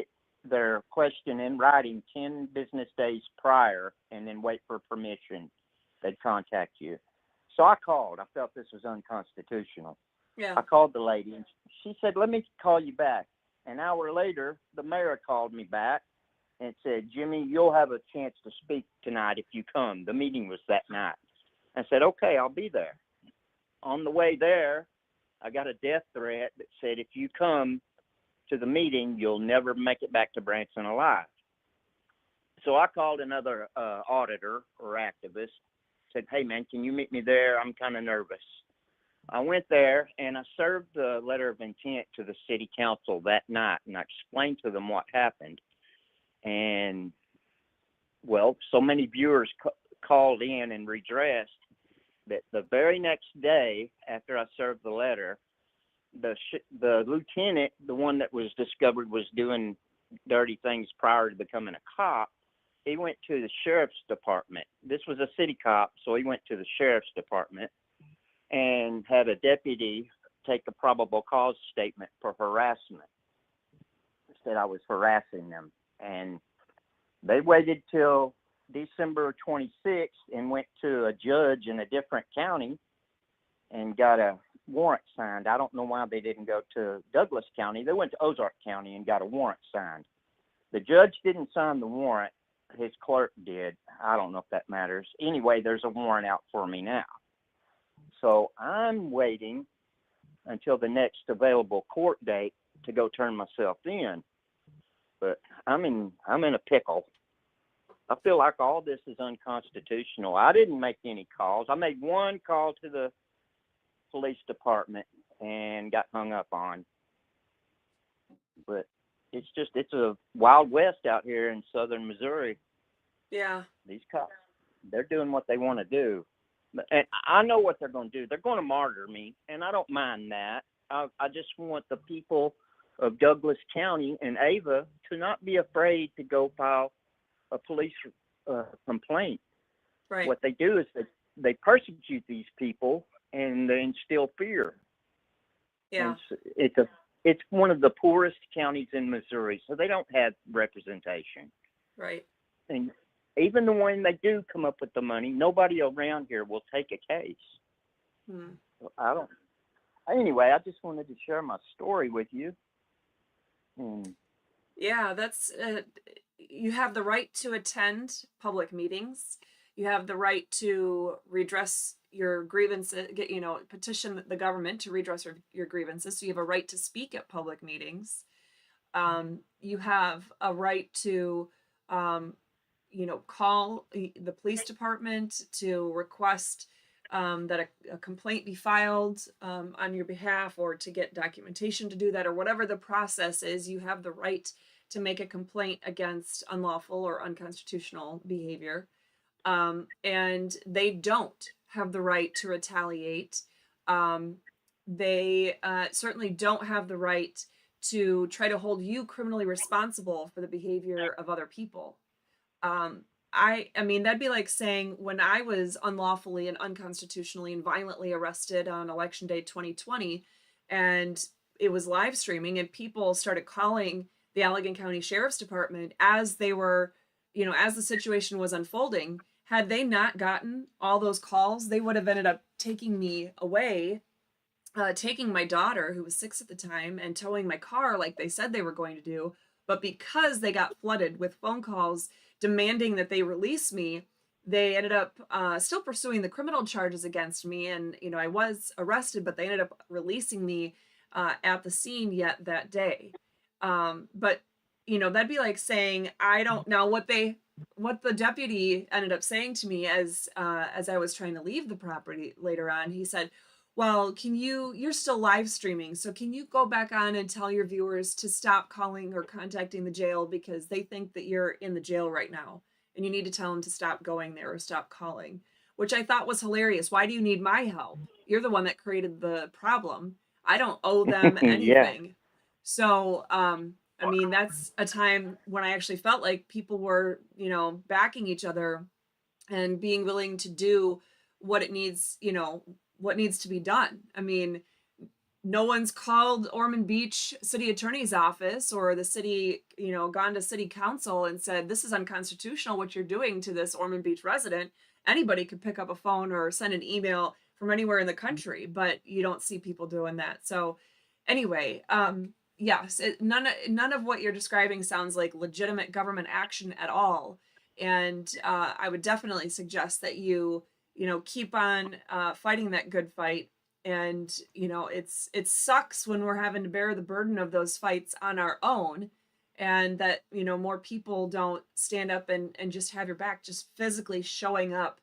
their question in writing 10 business days prior and then wait for permission. They'd contact you. So I called. I felt this was unconstitutional. Yeah. I called the lady, and she said, let me call you back. An hour later, the mayor called me back and said, Jimmy, you'll have a chance to speak tonight if you come. The meeting was that night. I said, okay, I'll be there. On the way there, I got a death threat that said, if you come to the meeting, you'll never make it back to Branson alive. So I called another auditor or activist, said, hey, man, can you meet me there? I'm kind of nervous. I went there, and I served the letter of intent to the city council that night, and I explained to them what happened. And, well, so many viewers called in and redressed that the very next day after I served the letter, the lieutenant, the one that was discovered was doing dirty things prior to becoming a cop, he went to the sheriff's department. This was a city cop, so he went to the sheriff's department and had a deputy take a probable cause statement for harassment. Said I was harassing them. And they waited till December 26th and went to a judge in a different county and got a warrant signed. I don't know why they didn't go to Douglas County. They went to Ozark County and got a warrant signed. The judge didn't sign the warrant. His clerk did. I don't know if that matters. Anyway, there's a warrant out for me now. So I'm waiting until the next available court date to go turn myself in. But I'm in a pickle. I feel like all this is unconstitutional. I didn't make any calls. I made one call to the police department and got hung up on. But it's a wild west out here in southern Missouri. Yeah. These cops, they're doing what they want to do. And I know what they're going to do. They're going to martyr me, and I don't mind that. I just want the people of Douglas County and Ava to not be afraid to go file a police complaint. Right. What they do is they persecute these people and they instill fear. Yeah. And it's one of the poorest counties in Missouri, so they don't have representation. Right. And even the when they do come up with the money, nobody around here will take a case. So anyway, I just wanted to share my story with you. Yeah, that's you have the right to attend public meetings. You have the right to redress your grievances, petition the government to redress your grievances. So you have a right to speak at public meetings. You have a right to, call the police department to request that a complaint be filed on your behalf, or to get documentation to do that, or whatever the process is. You have the right to make a complaint against unlawful or unconstitutional behavior. And they don't have the right to retaliate. They certainly don't have the right to try to hold you criminally responsible for the behavior of other people. I mean, that'd be like saying when I was unlawfully and unconstitutionally and violently arrested on Election Day 2020, and it was live streaming, and people started calling the Allegan County Sheriff's Department as they were, as the situation was unfolding. Had they not gotten all those calls, they would have ended up taking me away, taking my daughter, who was 6 at the time, and towing my car like they said they were going to do. But because they got flooded with phone calls demanding that they release me, they ended up still pursuing the criminal charges against me. And, I was arrested, but they ended up releasing me at the scene yet that day. But, that'd be like saying, I don't know what the deputy ended up saying to me as I was trying to leave the property later on. He said, well, you're still live streaming, so can you go back on and tell your viewers to stop calling or contacting the jail because they think that you're in the jail right now and you need to tell them to stop going there or stop calling, which I thought was hilarious. Why do you need my help? You're the one that created the problem. I don't owe them Yeah. anything. So, I mean, that's a time when I actually felt like people were, backing each other and being willing to do what it needs, what needs to be done. I mean, no one's called Ormond Beach City Attorney's Office or the city, gone to city council and said, this is unconstitutional what you're doing to this Ormond Beach resident. Anybody could pick up a phone or send an email from anywhere in the country, but you don't see people doing that. So anyway, yes, none of what you're describing sounds like legitimate government action at all. And I would definitely suggest that keep on fighting that good fight. And it sucks when we're having to bear the burden of those fights on our own, and that more people don't stand up and just have your back, just physically showing up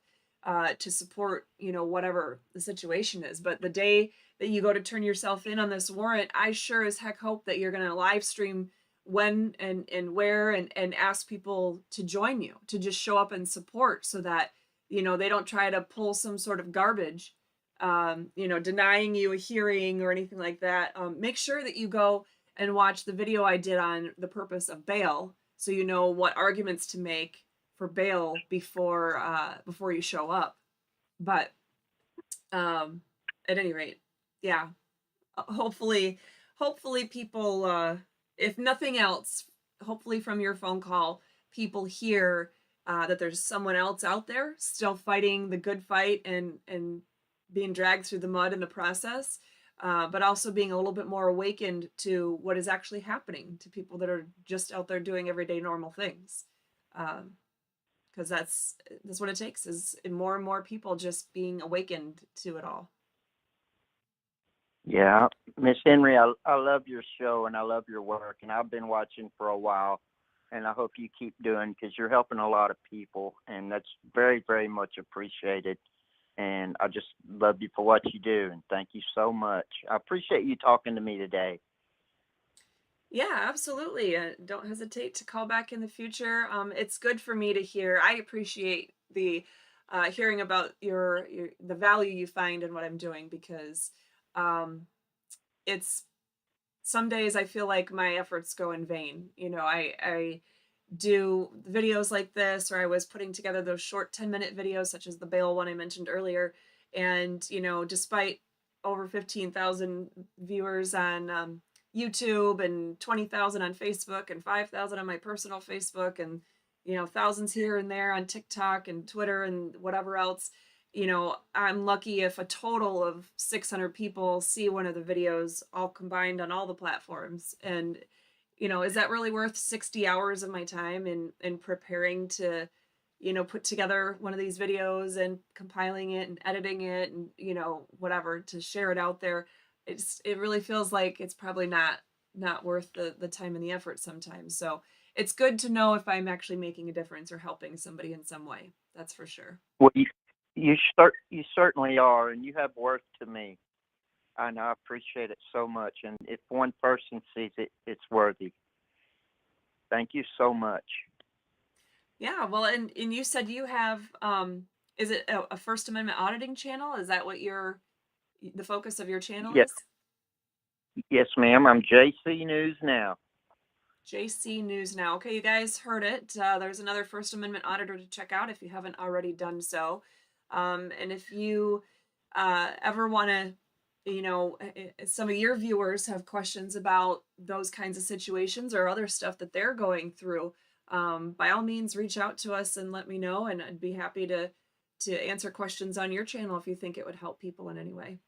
to support whatever the situation is. But the day that you go to turn yourself in on this warrant, I sure as heck hope that you're going to live stream when and where, and ask people to join you, to just show up and support, so that they don't try to pull some sort of garbage, denying you a hearing or anything like that. Make sure that you go and watch the video I did on the purpose of bail, so you know what arguments to make for bail before you show up. But at any rate, yeah, hopefully people, if nothing else, hopefully from your phone call, people hear that there's someone else out there still fighting the good fight and being dragged through the mud in the process, but also being a little bit more awakened to what is actually happening to people that are just out there doing everyday normal things. Because that's what it takes, is more and more people just being awakened to it all. Yeah, Miss Henry, I love your show and I love your work, and I've been watching for a while, and I hope you keep doing, because you're helping a lot of people, and that's very, very much appreciated. And I just love you for what you do, and thank you so much. I appreciate you talking to me today. Yeah, absolutely. Don't hesitate to call back in the future. It's good for me to hear. I appreciate the hearing about your the value you find in what I'm doing, because it's some days I feel like my efforts go in vain. I do videos like this, or I was putting together those short 10-minute videos, such as the bail one I mentioned earlier. And, despite over 15,000 viewers on YouTube, and 20,000 on Facebook, and 5,000 on my personal Facebook, and, thousands here and there on TikTok and Twitter and whatever else, I'm lucky if a total of 600 people see one of the videos, all combined on all the platforms. And is that really worth 60 hours of my time in preparing to, put together one of these videos and compiling it and editing it and, whatever, to share it out there? It really feels like it's probably not worth the time and the effort sometimes. So it's good to know if I'm actually making a difference or helping somebody in some way. That's for sure. Well, you certainly are, and you have worth to me. And I appreciate it so much. And if one person sees it, it's worthy. Thank you so much. Yeah, well, and you said you have, is it a First Amendment auditing channel? Is that what the focus of your channel Yes, is? yes, ma'am. I'm JC News Now. JC News Now. Okay, you guys heard it. There's another First Amendment auditor to check out if you haven't already done so. And if you ever want to, some of your viewers have questions about those kinds of situations or other stuff that they're going through, by all means, reach out to us and let me know, and I'd be happy to answer questions on your channel if you think it would help people in any way.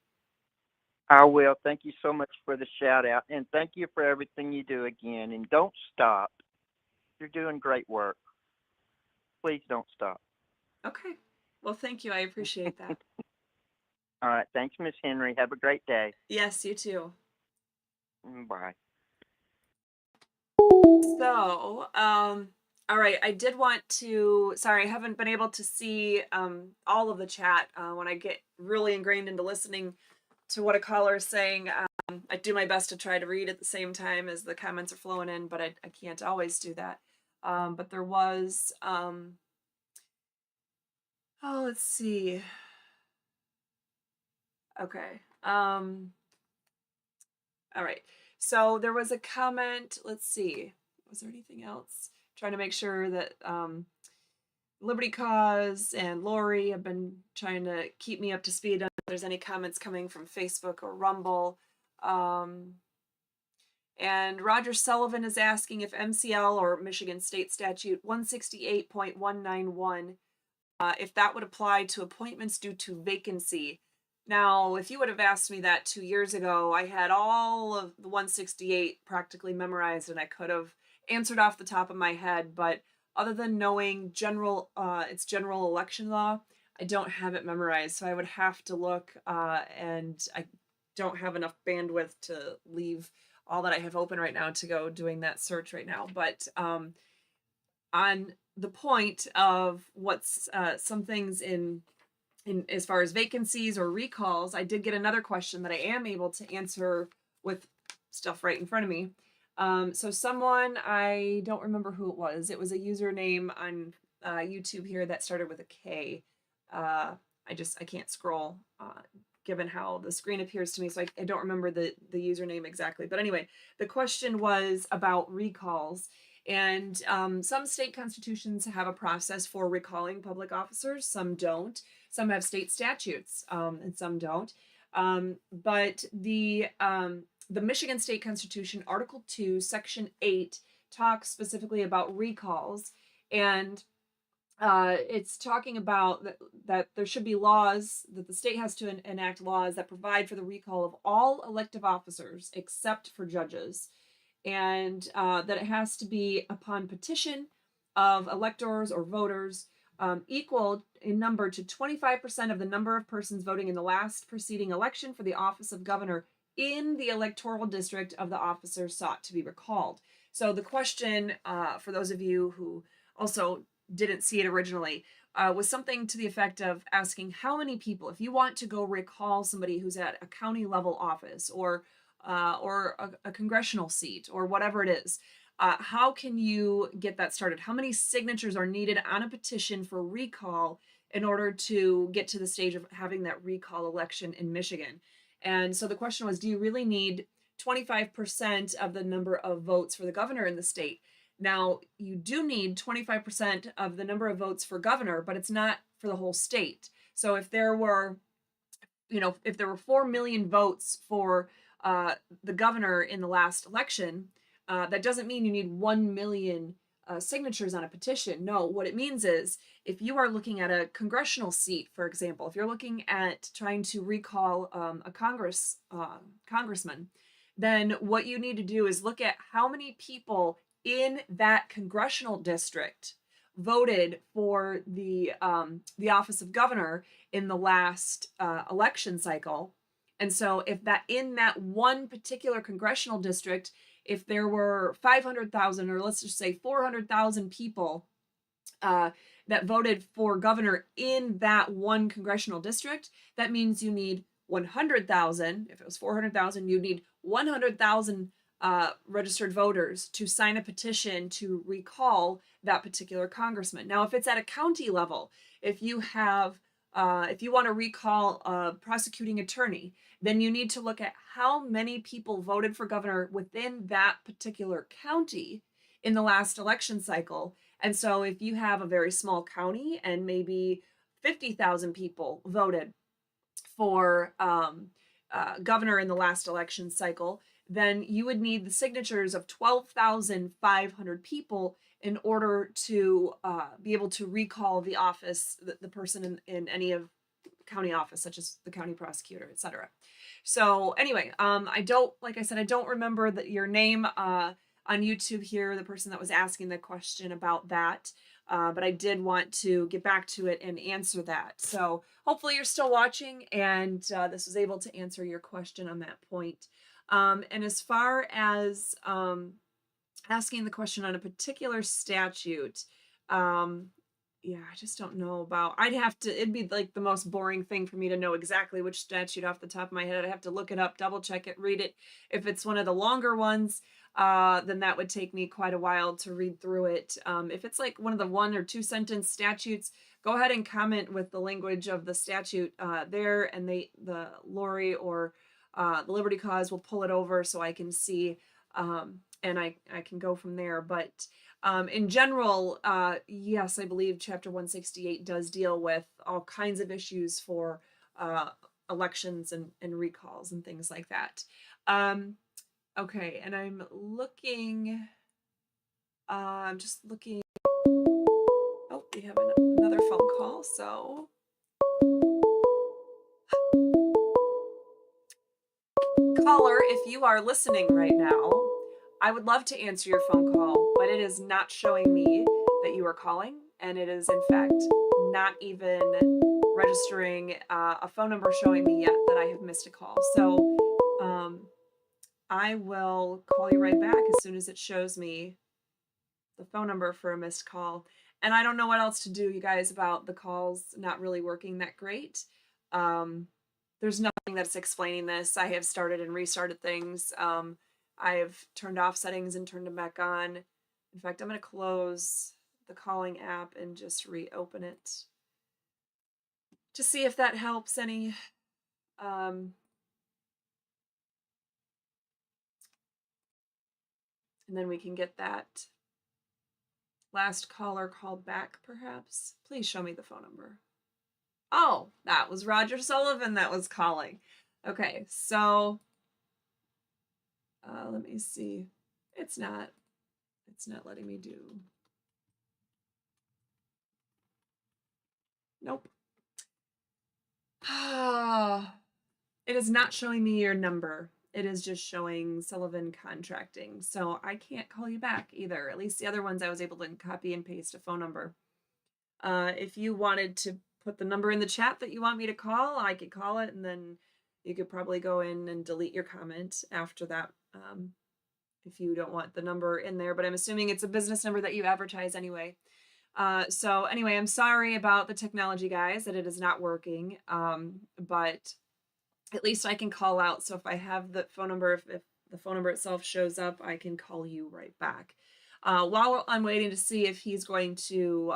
I will. Thank you so much for the shout out, and thank you for everything you do again. And don't stop. You're doing great work. Please don't stop. Okay. Well, thank you. I appreciate that. All right. Thanks, Miss Henry. Have a great day. Yes, you too. Bye. So, all right, I did want to, sorry, I haven't been able to see all of the chat. When I get really ingrained into listening to what a caller is saying, I do my best to try to read at the same time as the comments are flowing in, but I can't always do that. But there was Oh, let's see. Okay. All right. So there was a comment. Let's see. Was there anything else? Trying to make sure that Liberty Cause and Lori have been trying to keep me up to speed on if there's any comments coming from Facebook or Rumble. And Roger Sullivan is asking if MCL or Michigan State Statute 168.191, if that would apply to appointments due to vacancy. Now, if you would have asked me that 2 years ago, I had all of the 168 practically memorized and I could have answered off the top of my head. But other than knowing it's general election law, I don't have it memorized. So I would have to look, and I don't have enough bandwidth to leave all that I have open right now to go doing that search right now. But on the point of what's some things in as far as vacancies or recalls, I did get another question that I am able to answer with stuff right in front of me. So someone, I don't remember who it was. It was a username on YouTube here that started with a K. I can't scroll given how the screen appears to me, so I don't remember the username exactly. But anyway, the question was about recalls. And some state constitutions have a process for recalling public officers. Some don't. Some have state statutes, and some don't. But the Michigan State Constitution, Article 2, Section 8, talks specifically about recalls. And it's talking about that there should be laws, that the state has to enact laws that provide for the recall of all elective officers except for judges. And that it has to be upon petition of electors or voters equal in number to 25% of the number of persons voting in the last preceding election for the office of governor in the electoral district of the officer sought to be recalled. So the question, for those of you who also didn't see it originally, was something to the effect of asking how many people, if you want to go recall somebody who's at a county level office or a congressional seat or whatever it is, how can you get that started? How many signatures are needed on a petition for recall in order to get to the stage of having that recall election in Michigan? And so the question was, do you really need 25% of the number of votes for the governor in the state? Now, you do need 25% of the number of votes for governor, but it's not for the whole state. So if there were 4 million votes for the governor in the last election, that doesn't mean you need 1 million signatures on a petition. No, what it means is if you are looking at a congressional seat, for example, if you're looking at trying to recall a congressman, then what you need to do is look at how many people in that congressional district voted for the office of governor in the last election cycle. And so if that in that one particular congressional district, if there were 500,000 or let's just say 400,000 people that voted for governor in that one congressional district, that means you need 100,000. If it was 400,000, you need 100,000 registered voters to sign a petition to recall that particular congressman. Now, if it's at a county level, if you want to recall a prosecuting attorney, then you need to look at how many people voted for governor within that particular county in the last election cycle. And so if you have a very small county and maybe 50,000 people voted for governor in the last election cycle, then you would need the signatures of 12,500 people in order to be able to recall the office, the person in any of county office, such as the county prosecutor, etc. So anyway, I don't remember your name on YouTube here, the person that was asking the question about that. But I did want to get back to it and answer that. So hopefully you're still watching and this was able to answer your question on that point. And as far as asking the question on a particular statute, yeah, I just don't know about, it'd be like the most boring thing for me to know exactly which statute off the top of my head. I'd have to look it up, double check it, read it. If it's one of the longer ones, then that would take me quite a while to read through it. If it's like one of the 1 or 2 sentence statutes, go ahead and comment with the language of the statute there, and the Lori or the Liberty Cause will pull it over so I can see, and I can go from there. But in general, yes, I believe Chapter 168 does deal with all kinds of issues for elections and recalls and things like that. Okay, and I'm looking, I'm just looking. Oh, we have another phone call, so. Caller, if you are listening right now, I would love to answer your phone call, but it is not showing me that you are calling, and it is in fact not even registering a phone number showing me yet that I have missed a call. So I will call you right back as soon as it shows me the phone number for a missed call. And I don't know what else to do, you guys, about the calls not really working that great. There's nothing that's explaining this. I have started and restarted things. I have turned off settings and turned them back on. In fact, I'm going to close the calling app and just reopen it to see if that helps any. And then we can get that last caller called back, perhaps. Please show me the phone number. Oh, that was Roger Sullivan that was calling. Okay, so let me see. It's not letting me do. Nope. It is not showing me your number. It is just showing Sullivan Contracting. So I can't call you back either. At least the other ones I was able to copy and paste a phone number. If you wanted to put the number in the chat that you want me to call, I could call it, and then you could probably go in and delete your comment after that if you don't want the number in there. But I'm assuming it's a business number that you advertise anyway. So anyway, I'm sorry about the technology, guys, that it is not working. But at least I can call out. So if I have the phone number, if the phone number itself shows up, I can call you right back. While I'm waiting to see if he's going to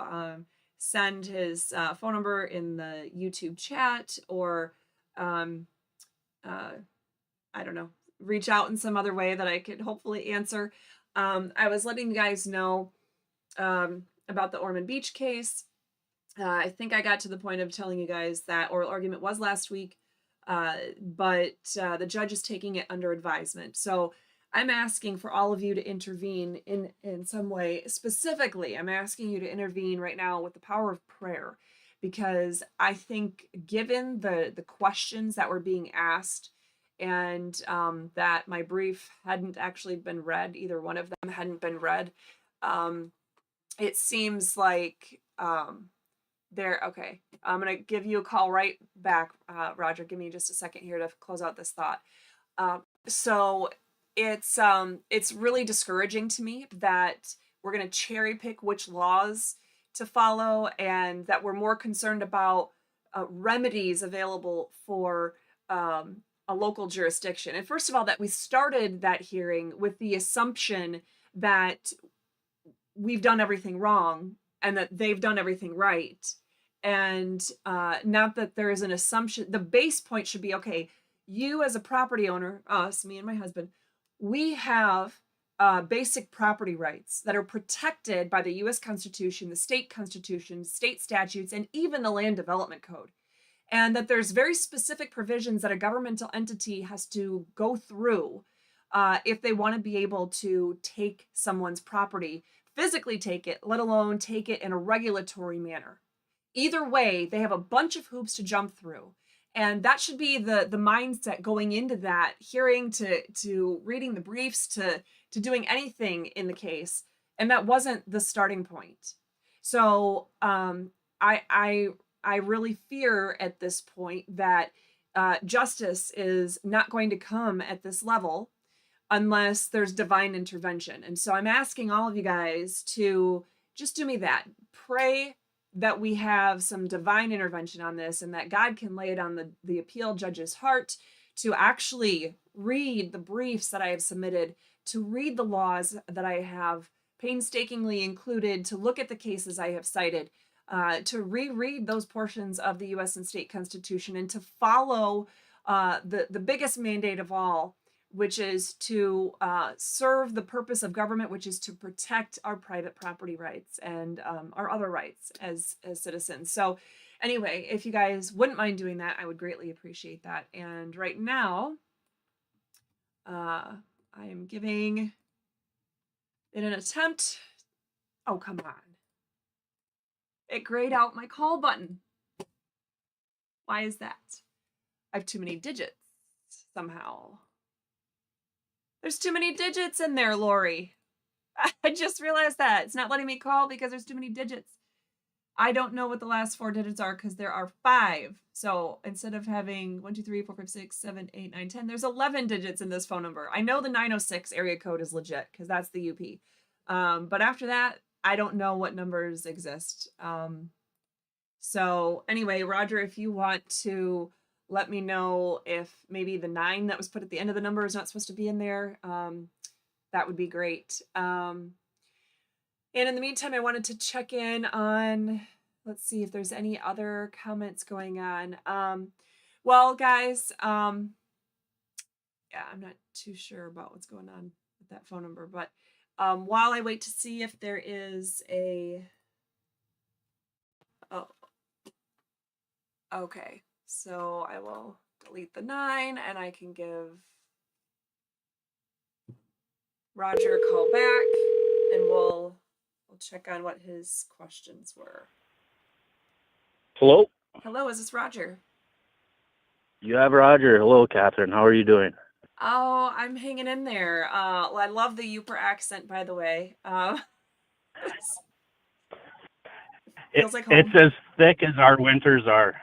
send his phone number in the YouTube chat, or I don't know, reach out in some other way that I could hopefully answer. I was letting you guys know about the Ormond Beach case. I think I got to the point of telling you guys that oral argument was last week, but the judge is taking it under advisement. So I'm asking for all of you to intervene in some way. Specifically, I'm asking you to intervene right now with the power of prayer, because I think given the questions that were being asked, and that my brief hadn't actually been read, either one of them hadn't been read, it seems like okay, I'm gonna give you a call right back, Roger. Give me just a second here to close out this thought. So it's really discouraging to me that we're gonna cherry pick which laws to follow, and that we're more concerned about remedies available for a local jurisdiction. And first of all, that we started that hearing with the assumption that we've done everything wrong and that they've done everything right. And not that there is an assumption. The base point should be, okay, you as a property owner, us, me and my husband, we have basic property rights that are protected by the US Constitution, the state constitution, state statutes, and even the Land Development Code. And that there's very specific provisions that a governmental entity has to go through if they want to be able to take someone's property, physically take it, let alone take it in a regulatory manner. Either way, they have a bunch of hoops to jump through. And that should be the mindset going into that hearing, to reading the briefs, to doing anything in the case. And that wasn't the starting point. So I really fear at this point that justice is not going to come at this level unless there's divine intervention. And so I'm asking all of you guys to just do me that. Pray that we have some divine intervention on this, and that God can lay it on the appeal judge's heart to actually read the briefs that I have submitted, to read the laws that I have painstakingly included, to look at the cases I have cited, to reread those portions of the U.S. and state constitution and to follow the biggest mandate of all, which is to serve the purpose of government, which is to protect our private property rights and our other rights as citizens. So anyway, if you guys wouldn't mind doing that, I would greatly appreciate that. And right now, I am giving in an attempt. Oh, come on. It grayed out my call button. Why is that? I have too many digits somehow. There's too many digits in there, Lori. I just realized that. It's not letting me call because there's too many digits. I don't know what the last 4 digits are because there are 5. So instead of having 1, 2, 3, 4, 5, 6, 7, 8, 9, 10, there's 11 digits in this phone number. I know the 906 area code is legit because that's the UP. But after that, I don't know what numbers exist. So anyway, Roger, if you want to let me know if maybe the 9 that was put at the end of the number is not supposed to be in there, that would be great. And in the meantime, I wanted to check in on, let's see if there's any other comments going on. Well, guys, yeah, I'm not too sure about what's going on with that phone number, but while I wait to see if there is a, oh, okay, so I will delete the 9 and I can give Roger a call back and we'll check on what his questions were. Hello? Hello, is this Roger? You have Roger. Hello, Catherine. How are you doing? Oh, I'm hanging in there. Well, I love the Yooper accent, by the way. Feels like home. It's as thick as our winters are.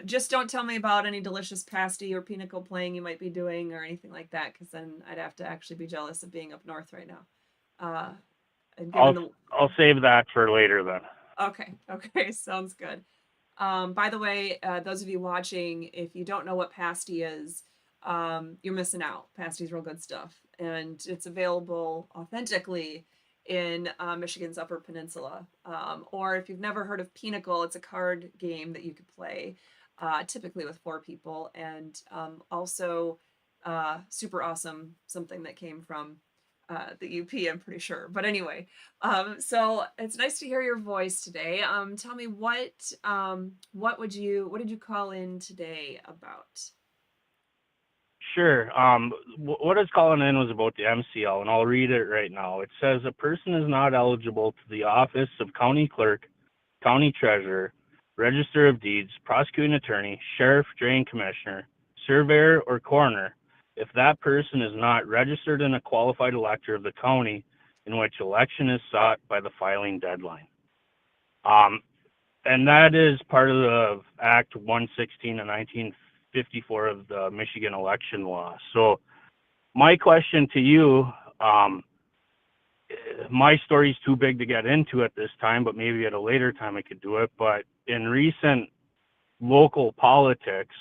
Just don't tell me about any delicious pasty or pinnacle playing you might be doing or anything like that, because then I'd have to actually be jealous of being up north right now. I'll save that for later then. Okay, sounds good. By the way, those of you watching, if you don't know what pasty is, you're missing out. Pasty's real good stuff, and it's available authentically in Michigan's Upper Peninsula. Or if you've never heard of Pinnacle, it's a card game that you could play, typically with 4 people, and also super awesome, something that came from the UP, I'm pretty sure. But anyway, so it's nice to hear your voice today. Tell me what did you call in today about? Sure. What I was calling in was about the MCL, and I'll read it right now. It says a person is not eligible to the office of county clerk, county treasurer, register of deeds, prosecuting attorney, sheriff, drain commissioner, surveyor, or coroner if that person is not registered in a qualified elector of the county in which election is sought by the filing deadline. And that is part of the Act 116 of 1954 of the Michigan election law. So my question to you, my story's too big to get into at this time, but maybe at a later time I could do it. But in recent local politics,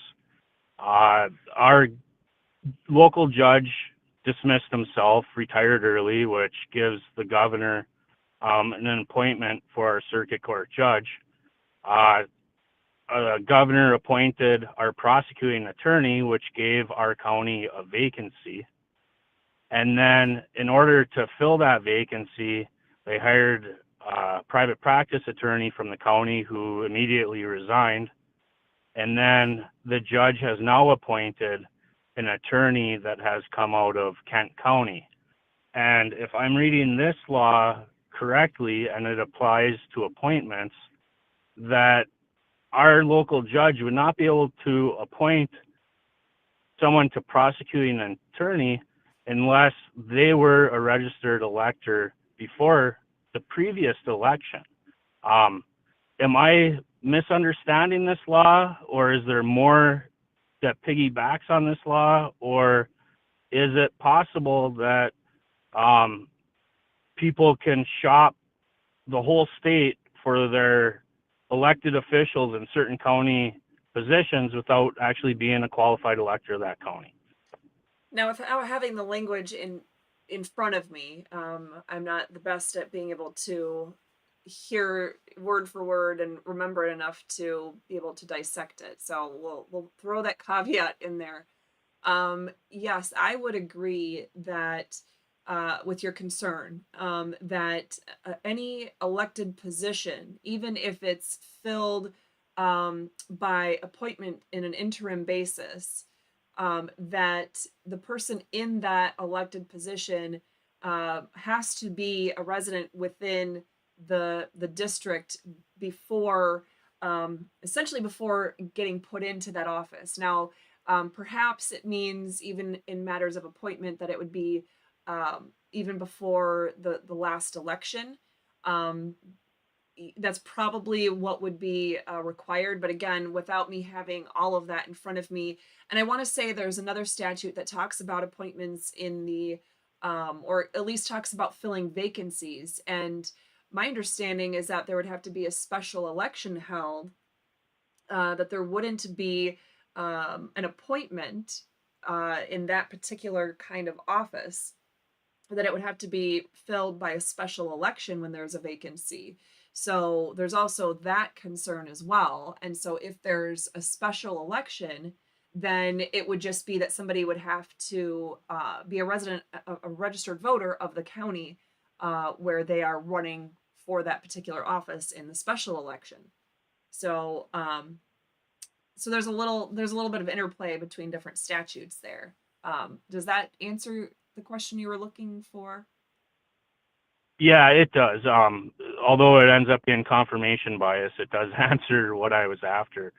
our local judge dismissed himself, retired early, which gives the governor an appointment for our circuit court judge. Governor appointed our prosecuting attorney, which gave our county a vacancy. And then in order to fill that vacancy, they hired a private practice attorney from the county who immediately resigned. And then the judge has now appointed an attorney that has come out of Kent County. And if I'm reading this law correctly, and it applies to appointments, that our local judge would not be able to appoint someone to prosecuting an attorney unless they were a registered elector before the previous election. Am I misunderstanding this law, or is there more that piggybacks on this law, or is it possible that people can shop the whole state for their elected officials in certain county positions without actually being a qualified elector of that county? Now, without having the language in front of me, I'm not the best at being able to hear word for word and remember it enough to be able to dissect it. So we'll throw that caveat in there. Yes, I would agree that with your concern that any elected position, even if it's filled by appointment in an interim basis, that the person in that elected position has to be a resident within the district before essentially before getting put into that office. Now, perhaps it means even in matters of appointment that it would be even before the last election. Um, that's probably what would be required. But again, without me having all of that in front of me, and I want to say there's another statute that talks about appointments in the, or at least talks about filling vacancies. And my understanding is that there would have to be a special election held, that there wouldn't be an appointment in that particular kind of office, that it would have to be filled by a special election when there's a vacancy. So there's also that concern as well. And so if there's a special election, then it would just be that somebody would have to be a resident, a registered voter of the county where they are running for that particular office in the special election. So so there's a little bit of interplay between different statutes there. Does that answer the question you were looking for? Yeah, it does. Although it ends up being confirmation bias, it does answer what I was after.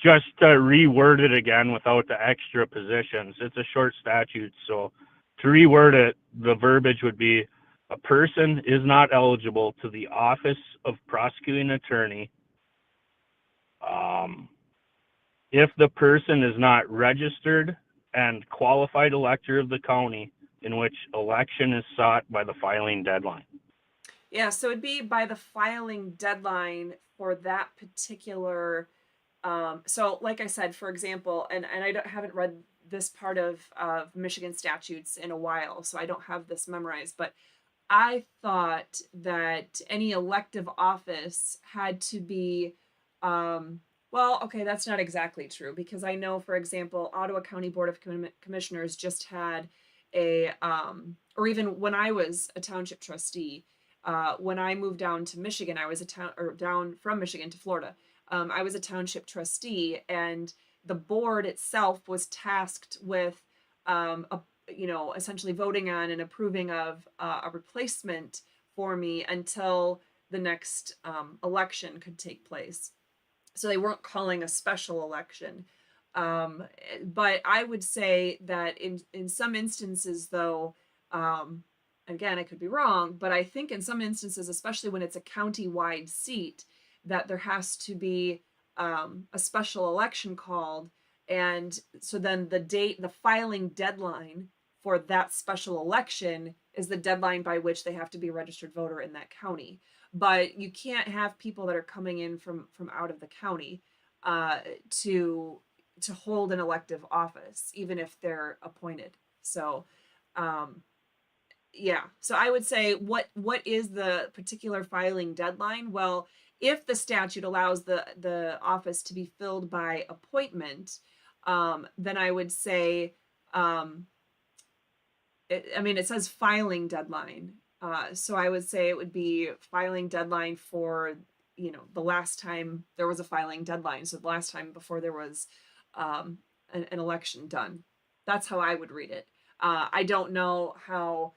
Just to reword it again without the extra positions, it's a short statute, so to reword it, the verbiage would be: a person is not eligible to the office of prosecuting attorney if the person is not registered and qualified elector of the county in which election is sought by the filing deadline. Yeah, so it'd be by the filing deadline for that particular. So, like I said, for example, and haven't read this part of Michigan statutes in a while, so I don't have this memorized, but I thought that any elective office had to be, well, okay, that's not exactly true, because I know, for example, Ottawa County Board of Commissioners just had a, or even when I was a township trustee, when I moved down to Michigan, I was down from Michigan to Florida. I was a township trustee, and the board itself was tasked with, essentially voting on and approving of a replacement for me until the next election could take place. So they weren't calling a special election. But I would say that in some instances, though, again, I could be wrong, but I think in some instances, especially when it's a county-wide seat, that there has to be a special election called. And so then the filing deadline for that special election is the deadline by which they have to be a registered voter in that county. But you can't have people that are coming in from out of the county to hold an elective office, even if they're appointed. So yeah, so I would say what is the particular filing deadline? Well, if the statute allows the office to be filled by appointment, then I would say, it says filing deadline. So I would say it would be filing deadline for, the last time there was a filing deadline. So the last time before there was an election done. That's how I would read it. I don't know how,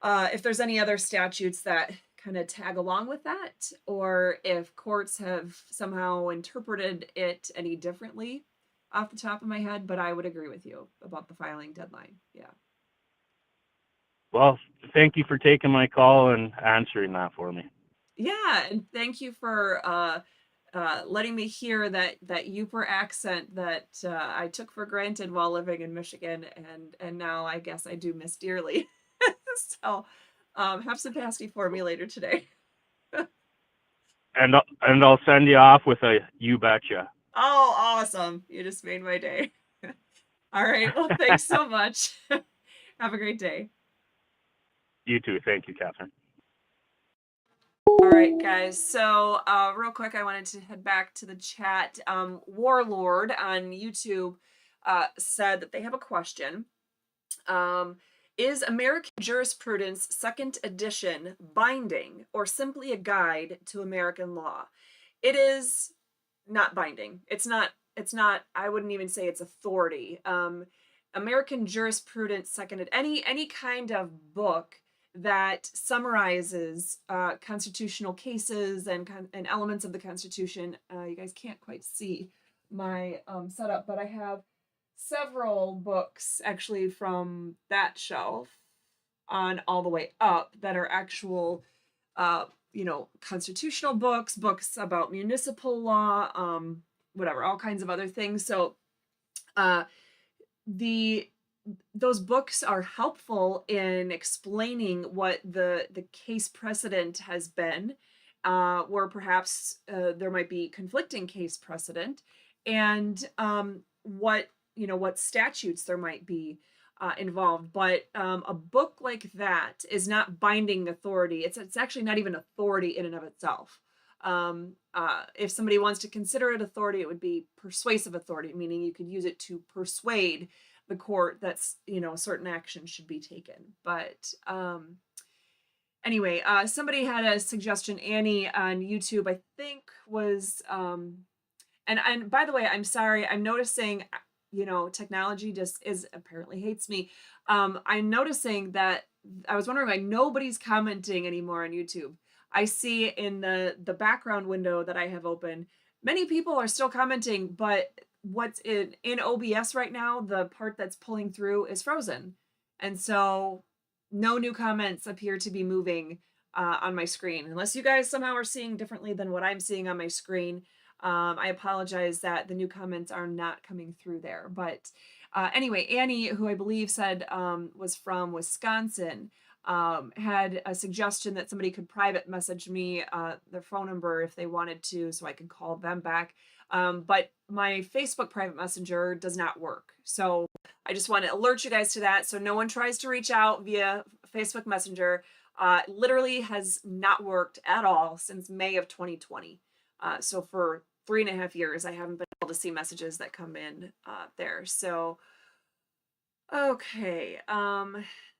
if there's any other statutes that kind of tag along with that, or if courts have somehow interpreted it any differently off the top of my head, but I would agree with you about the filing deadline. Yeah. Well, thank you for taking my call and answering that for me. Yeah, and thank you for letting me hear that Yooper accent that I took for granted while living in Michigan, and now I guess I do miss dearly. So have some pasty for me later today. And I'll send you off with a "you betcha." Oh, awesome. You just made my day. All right. Well, thanks so much. Have a great day. You too. Thank you, Catherine. All right, guys. So, real quick, I wanted to head back to the chat. Warlord on YouTube said that they have a question. Is American Jurisprudence Second Edition binding or simply a guide to American law? It is not binding. It's not, I wouldn't even say it's authority. American Jurisprudence Second, any kind of book that summarizes constitutional cases and elements of the Constitution. You guys can't quite see my setup, but I have several books actually from that shelf on all the way up that are actual constitutional books, books about municipal law, whatever, all kinds of other things. So the those books are helpful in explaining what the case precedent has been, where perhaps there might be conflicting case precedent, and what statutes there might be involved. But a book like that is not binding authority. It's actually not even authority in and of itself. If somebody wants to consider it authority, it would be persuasive authority, meaning you could use it to persuade the court that's certain action should be taken. But anyway, somebody had a suggestion. Annie on YouTube, I think, was and by the way, I'm sorry, I'm noticing technology just apparently hates me. I'm noticing that I was wondering why nobody's commenting anymore on YouTube. I see in the background window that I have open, many people are still commenting, but what's in OBS right now, the part that's pulling through is frozen. And so no new comments appear to be moving on my screen, unless you guys somehow are seeing differently than what I'm seeing on my screen. I apologize that the new comments are not coming through there. But anyway, Annie, who I believe said was from Wisconsin, had a suggestion that somebody could private message me their phone number if they wanted to, so I could call them back. But my Facebook private messenger does not work. So I just want to alert you guys to that. So no one tries to reach out via Facebook Messenger. Literally has not worked at all since May of 2020. So for 3.5 years, I haven't been able to see messages that come in there. So, okay. I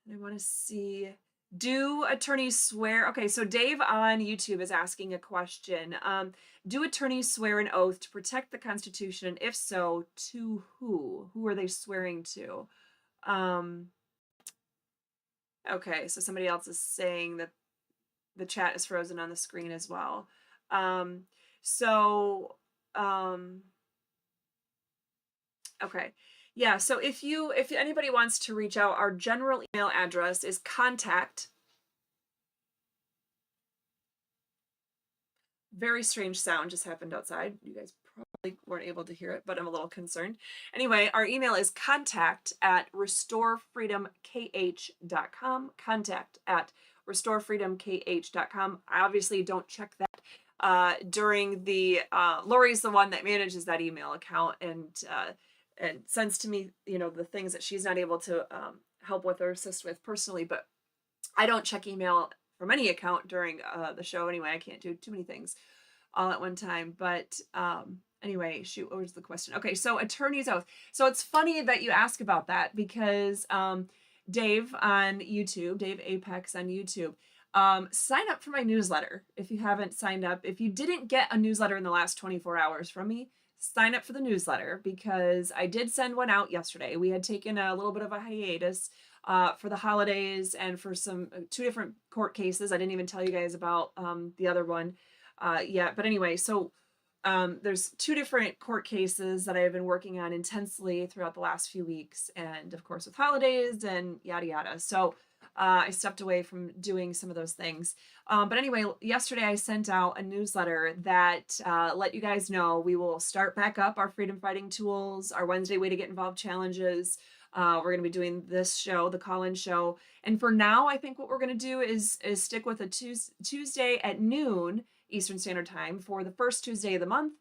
want to see, do attorneys swear? Okay, so Dave on YouTube is asking a question. Do attorneys swear an oath to protect the Constitution? And if so, to who? Who are they swearing to? Okay, so somebody else is saying that the chat is frozen on the screen as well. Okay. Yeah, so if anybody wants to reach out, our general email address is contact. Very strange sound just happened outside. You guys probably weren't able to hear it, but I'm a little concerned. Anyway, our email is contact@restorefreedomkh.com. Contact@restorefreedomkh.com. I obviously don't check that during the Lori's the one that manages that email account and sends to me the things that she's not able to help with or assist with personally, but I don't check email from any account during the show anyway. I can't do too many things all at one time. But anyway, shoot, what was the question? Okay, so attorney's oath. So it's funny that you ask about that because Dave on YouTube, Dave Apex on YouTube, sign up for my newsletter if you haven't signed up. If you didn't get a newsletter in the last 24 hours from me, sign up for the newsletter because I did send one out yesterday. We had taken a little bit of a hiatus for the holidays and for two different court cases. I didn't even tell you guys about the other one yet. But anyway, so there's two different court cases that I've been working on intensely throughout the last few weeks. And of course, with holidays and yada, yada. So I stepped away from doing some of those things. But anyway, yesterday I sent out a newsletter that let you guys know we will start back up our freedom fighting tools, our Wednesday way to get involved challenges. We're going to be doing this show, the call-in show. And for now, I think what we're going to do is stick with a Tuesday at noon Eastern Standard Time for the first Tuesday of the month,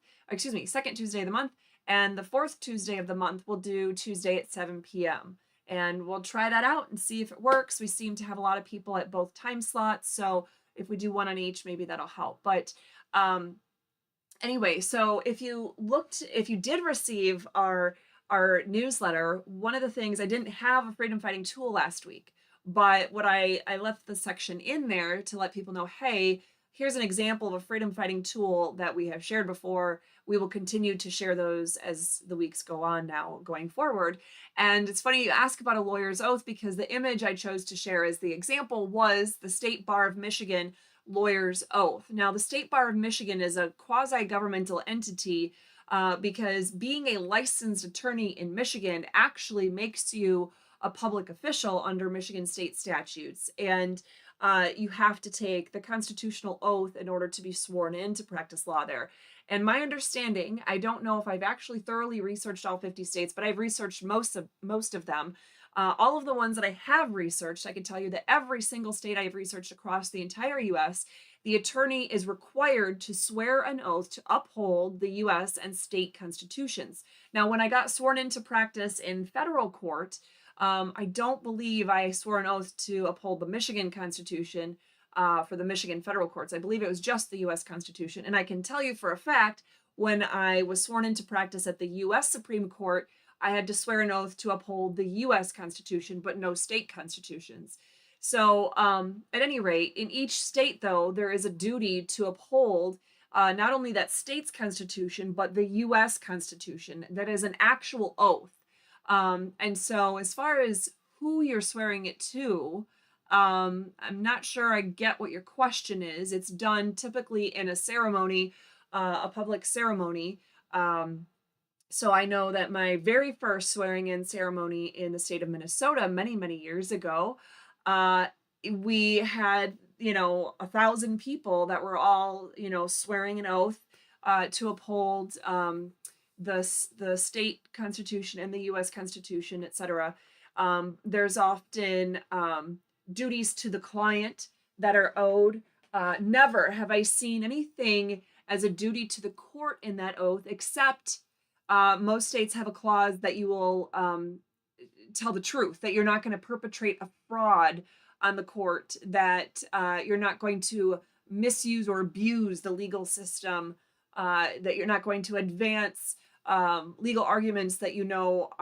second Tuesday of the month. And the fourth Tuesday of the month, we'll do Tuesday at 7 p.m. And we'll try that out and see if it works. We seem to have a lot of people at both time slots. So if we do one on each, maybe that'll help. But anyway, so if you did receive our newsletter, one of the things, I didn't have a freedom fighting tool last week, but what I left the section in there to let people know, hey, here's an example of a freedom fighting tool that we have shared before. We will continue to share those as the weeks go on now going forward. And it's funny you ask about a lawyer's oath, because the image I chose to share as the example was the State Bar of Michigan lawyer's oath. Now, the State Bar of Michigan is a quasi-governmental entity because being a licensed attorney in Michigan actually makes you a public official under Michigan state statutes. And you have to take the constitutional oath in order to be sworn in to practice law there. And my understanding, I don't know if I've actually thoroughly researched all 50 states, but I've researched most of them. All of the ones that I have researched, I can tell you that every single state I have researched across the entire U.S., the attorney is required to swear an oath to uphold the U.S. and state constitutions. Now, when I got sworn into practice in federal court, I don't believe I swore an oath to uphold the Michigan Constitution for the Michigan federal courts. I believe it was just the U.S. Constitution. And I can tell you for a fact, when I was sworn into practice at the U.S. Supreme Court, I had to swear an oath to uphold the U.S. Constitution, but no state constitutions. So at any rate, in each state, though, there is a duty to uphold not only that state's constitution, but the U.S. Constitution. That is an actual oath. And so as far as who you're swearing it to, I'm not sure I get what your question is. It's done typically in a ceremony, a public ceremony. So I know that my very first swearing in ceremony in the state of Minnesota many, many years ago, we had, 1,000 people that were all, swearing an oath to uphold the state constitution and the U.S. Constitution, etc. There's often duties to the client that are owed. Never have I seen anything as a duty to the court in that oath, except most states have a clause that you will tell the truth, that you're not going to perpetrate a fraud on the court, that you're not going to misuse or abuse the legal system, that you're not going to advance legal arguments that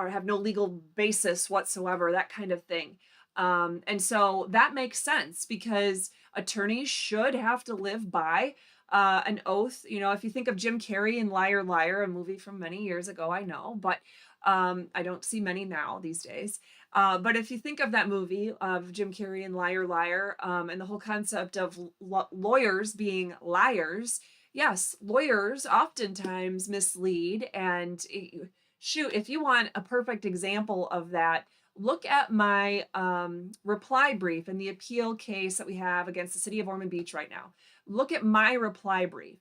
have no legal basis whatsoever, that kind of thing. And so that makes sense, because attorneys should have to live by an oath. If you think of Jim Carrey in Liar Liar, a movie from many years ago, I know, but I don't see many now these days. But if you think of that movie of Jim Carrey in Liar Liar, and the whole concept of lawyers being liars, yes, lawyers oftentimes mislead. And shoot, if you want a perfect example of that, look at my reply brief in the appeal case that we have against the city of Ormond Beach right now. Look at my reply brief.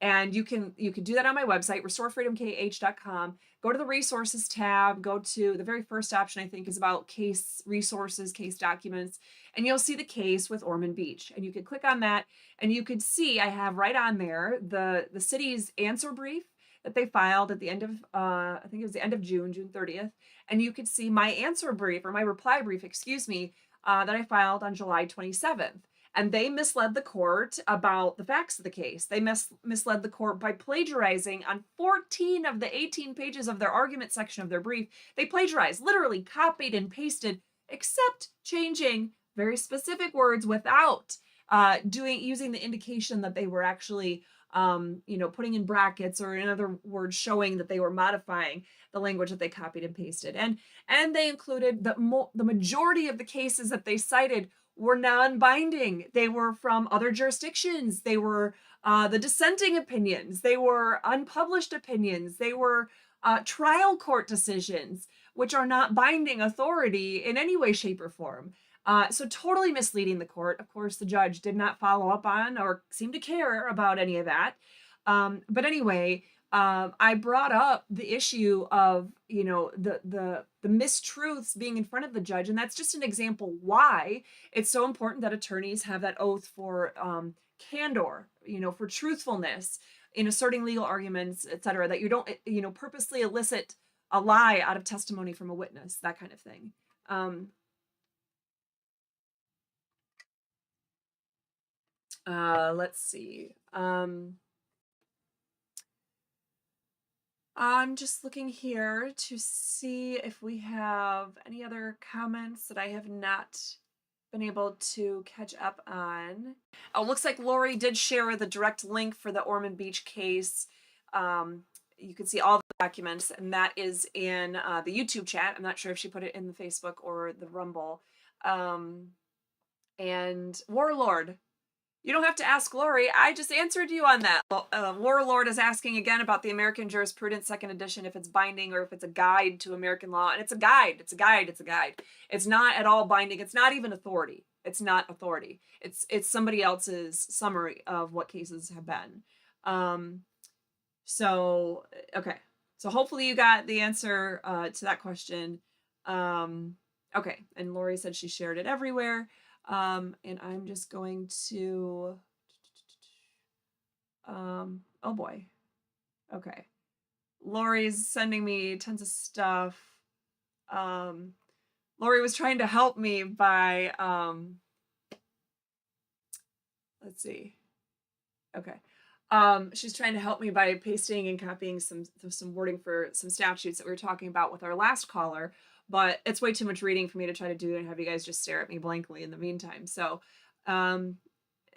And you can do that on my website, restorefreedomkh.com. Go to the resources tab, go to the very first option, I think, is about case resources, case documents, and you'll see the case with Ormond Beach. And you can click on that, and you can see I have right on there the city's answer brief that they filed at the end of, I think it was the end of June 30th. And you could see my answer brief, or my reply brief, excuse me, that I filed on July 27th. And they misled the court about the facts of the case. They misled the court by plagiarizing on 14 of the 18 pages of their argument section of their brief. They plagiarized, literally copied and pasted, except changing very specific words without using the indication that they were actually putting in brackets, or in other words, showing that they were modifying the language that they copied and pasted. And they included the majority of the cases that they cited were non-binding. They were from other jurisdictions. They were the dissenting opinions. They were unpublished opinions. They were trial court decisions, which are not binding authority in any way, shape, or form. So totally misleading the court. Of course, the judge did not follow up on or seem to care about any of that. But anyway, I brought up the issue of, the mistruths being in front of the judge. And that's just an example why it's so important that attorneys have that oath for candor, for truthfulness in asserting legal arguments, et cetera, that you don't, purposely elicit a lie out of testimony from a witness, that kind of thing. Let's see. I'm just looking here to see if we have any other comments that I have not been able to catch up on. Oh, looks like Lori did share the direct link for the Ormond Beach case. You can see all the documents, and that is in the YouTube chat. I'm not sure if she put it in the Facebook or the Rumble. And Warlord, you don't have to ask Lori. I just answered you on that. Warlord is asking again about the American Jurisprudence Second Edition, if it's binding or if it's a guide to American law. And it's a guide. It's a guide. It's a guide. It's not at all binding. It's not even authority. It's not authority. It's somebody else's summary of what cases have been. So, okay. So hopefully you got the answer to that question. Okay. And Lori said she shared it everywhere. And I'm just going to, oh boy. Okay. Lori's sending me tons of stuff. Lori was trying to help me by, let's see. Okay. She's trying to help me by pasting and copying some wording for some statutes that we were talking about with our last caller, but it's way too much reading for me to try to do and have you guys just stare at me blankly in the meantime. So,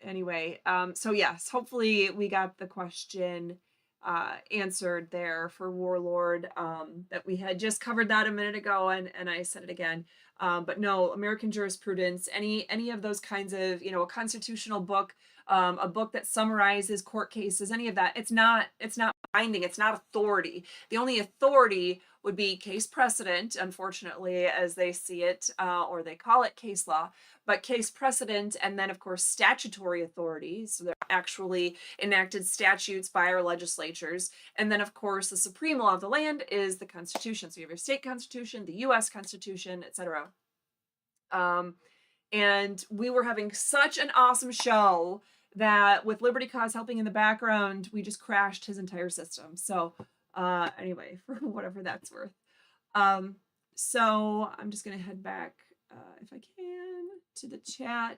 anyway, so yes, hopefully we got the question answered there for Warlord, that we had just covered that a minute ago, and I said it again. But no, American jurisprudence, any of those kinds of, a constitutional book, a book that summarizes court cases, any of that, it's not binding, it's not authority. The only authority would be case precedent, unfortunately, as they see it, or they call it case law, but case precedent, and then of course statutory authority. So they're actually enacted statutes by our legislatures. And then of course the supreme law of the land is the Constitution. So you have your state constitution, the US Constitution, etc. And we were having such an awesome show that with Liberty Cause helping in the background, we just crashed his entire system. So anyway, for whatever that's worth. So I'm just gonna head back, if I can, to the chat.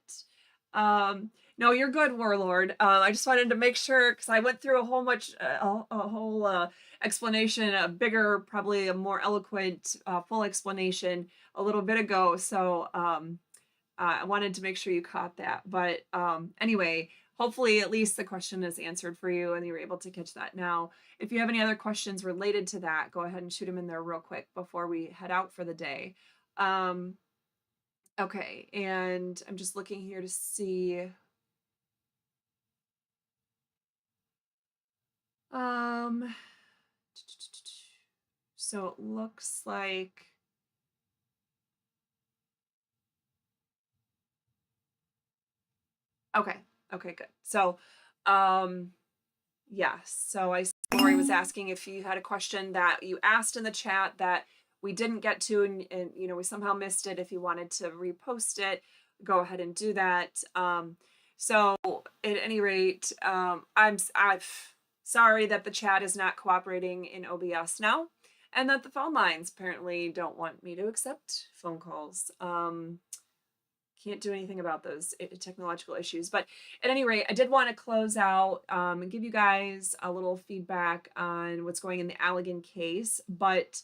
No, you're good, Warlord. I just wanted to make sure, because I went through a whole explanation, a bigger, probably a more eloquent, full explanation a little bit ago. So I wanted to make sure you caught that. But anyway, hopefully at least the question is answered for you and you're able to catch that now. If you have any other questions related to that, go ahead and shoot them in there real quick before we head out for the day. Okay, and I'm just looking here to see. So it looks like. Okay, good. So, yes. So Lori was asking if you had a question that you asked in the chat that we didn't get to, and we somehow missed it. If you wanted to repost it, go ahead and do that. So at any rate, I'm sorry that the chat is not cooperating in OBS now, and that the phone lines apparently don't want me to accept phone calls. Can't do anything about those technological issues. But at any rate, I did want to close out and give you guys a little feedback on what's going in the Allegan case. But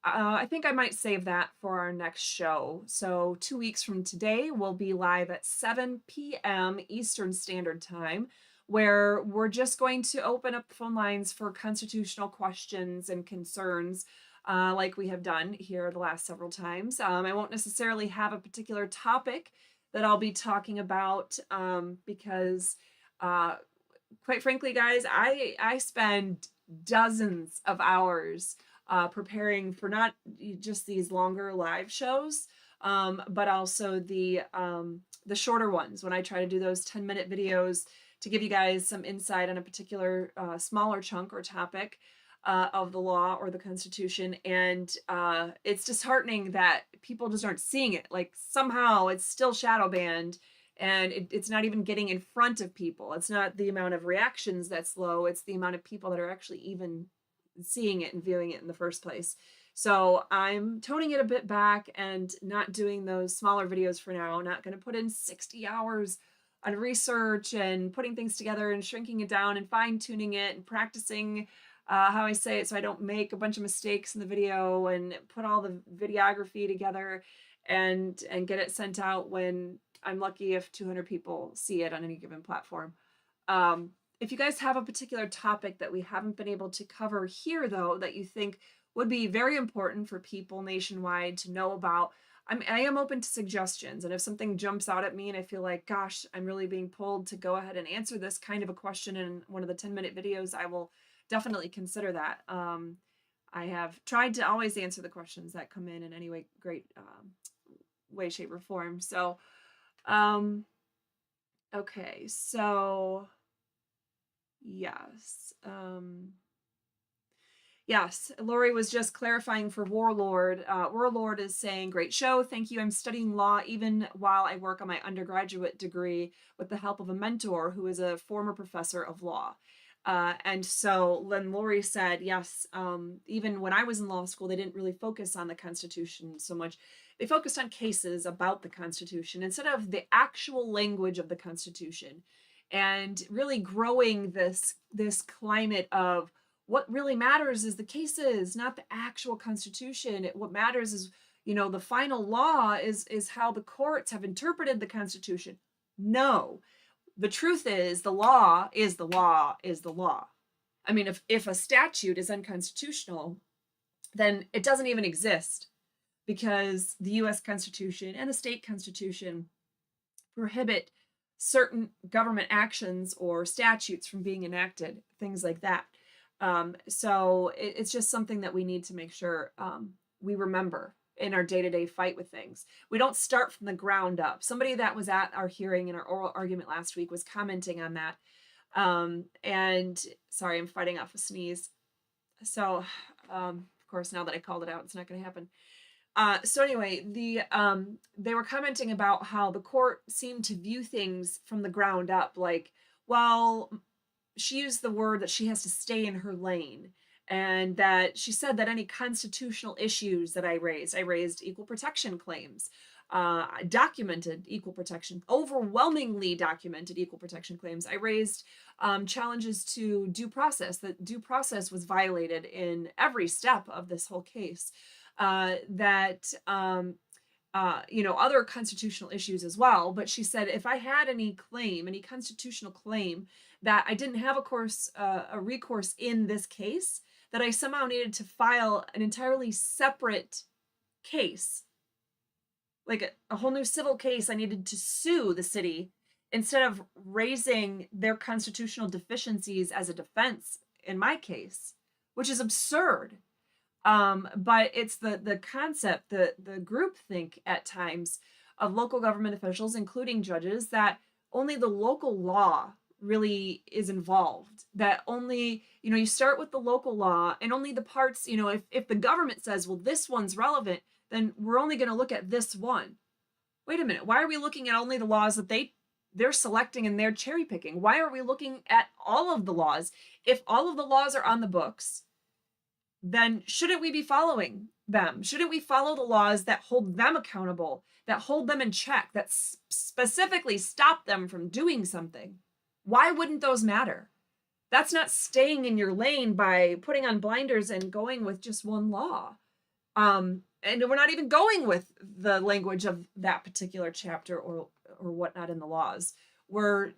I think I might save that for our next show. So 2 weeks from today, we'll be live at 7 p.m. Eastern Standard Time, where we're just going to open up the phone lines for constitutional questions and concerns, like we have done here the last several times. I won't necessarily have a particular topic that I'll be talking about, because quite frankly, guys, I spend dozens of hours preparing for not just these longer live shows, but also the shorter ones when I try to do those 10-minute videos to give you guys some insight on a particular smaller chunk or topic of the law or the Constitution. And it's disheartening that people just aren't seeing it. Like somehow it's still shadow banned, and it's not even getting in front of people. It's not the amount of reactions that's low, it's the amount of people that are actually even seeing it and viewing it in the first place. So I'm toning it a bit back and not doing those smaller videos for now. Not going to put in 60 hours research and putting things together and shrinking it down and fine tuning it and practicing how I say it so I don't make a bunch of mistakes in the video, and put all the videography together and get it sent out when I'm lucky if 200 people see it on any given platform. If you guys have a particular topic that we haven't been able to cover here, though, that you think would be very important for people nationwide to know about, I am open to suggestions. And if something jumps out at me and I feel like, gosh, I'm really being pulled to go ahead and answer this kind of a question in one of the 10-minute videos, I will definitely consider that. I have tried to always answer the questions that come in any way, great way, shape, or form. So, okay, so yes. Yes, Lori was just clarifying for Warlord. Warlord is saying, great show. Thank you. I'm studying law even while I work on my undergraduate degree with the help of a mentor who is a former professor of law. And so then Lori said, yes, even when I was in law school, they didn't really focus on the Constitution so much. They focused on cases about the Constitution instead of the actual language of the Constitution, and really growing this climate of what really matters is the cases, not the actual Constitution. What matters is, the final law is how the courts have interpreted the Constitution. No, the truth is the law is the law is the law. I mean, if a statute is unconstitutional, then it doesn't even exist, because the US Constitution and the state constitution prohibit certain government actions or statutes from being enacted, things like that. So it's just something that we need to make sure we remember in our day-to-day fight with things. We don't start from the ground up. Somebody that was at our hearing in our oral argument last week was commenting on that. And sorry, I'm fighting off a sneeze. So, of course, now that I called it out, it's not going to happen. So anyway, they were commenting about how the court seemed to view things from the ground up, like, well, she used the word that she has to stay in her lane, and that she said that any constitutional issues that I raised equal protection claims, documented equal protection, overwhelmingly documented equal protection claims. I raised challenges to due process, that due process was violated in every step of this whole case. Other constitutional issues as well. But she said, if I had any constitutional claim, that I didn't have a recourse in this case, that I somehow needed to file an entirely separate case, like a whole new civil case. I needed to sue the city instead of raising their constitutional deficiencies as a defense in my case, which is absurd. But it's the concept, the groupthink at times of local government officials, including judges, that only the local law really is involved. That only, you start with the local law, and only the parts, if the government says, well, this one's relevant, then we're only going to look at this one. Wait a minute, why are we looking at only the laws that they're selecting and they're cherry picking? Why are we looking at all of the laws? If all of the laws are on the books, then shouldn't we be following them? Shouldn't we follow the laws that hold them accountable, that hold them in check, that specifically stop them from doing something? Why wouldn't those matter? That's not staying in your lane by putting on blinders and going with just one law. And we're not even going with the language of that particular chapter or whatnot in the laws. We're,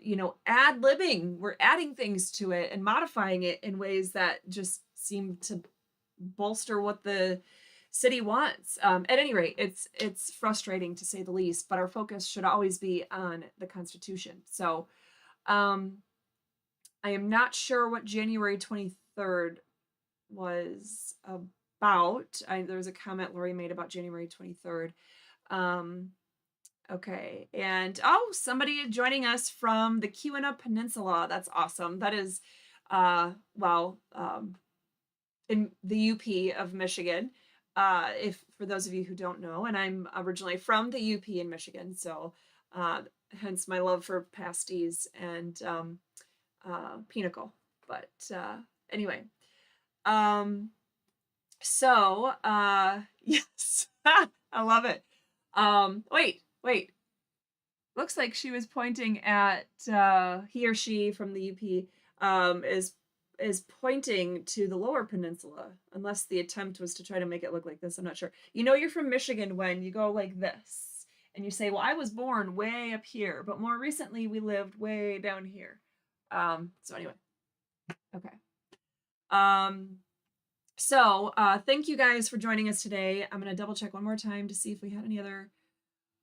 ad-libbing, we're adding things to it and modifying it in ways that just seem to bolster what the city wants. At any rate, it's frustrating to say the least, but our focus should always be on the Constitution. So I am not sure what January 23rd was about. There was a comment Lori made about January 23rd. Okay, and somebody joining us from the Keweenaw Peninsula. That's awesome. That is, in the UP of Michigan, if for those of you who don't know, and I'm originally from the UP in Michigan, so hence my love for pasties and pinnacle. But anyway, yes, I love it. Wait, Looks like she was pointing at he or she from the UP is pointing to the Lower Peninsula, unless the attempt was to try to make it look like this. I'm not sure. You know you're from Michigan when you go like this and you say, well, I was born way up here, but more recently we lived way down here. So anyway, okay. Thank you guys for joining us today. I'm going to double check one more time to see if we had any other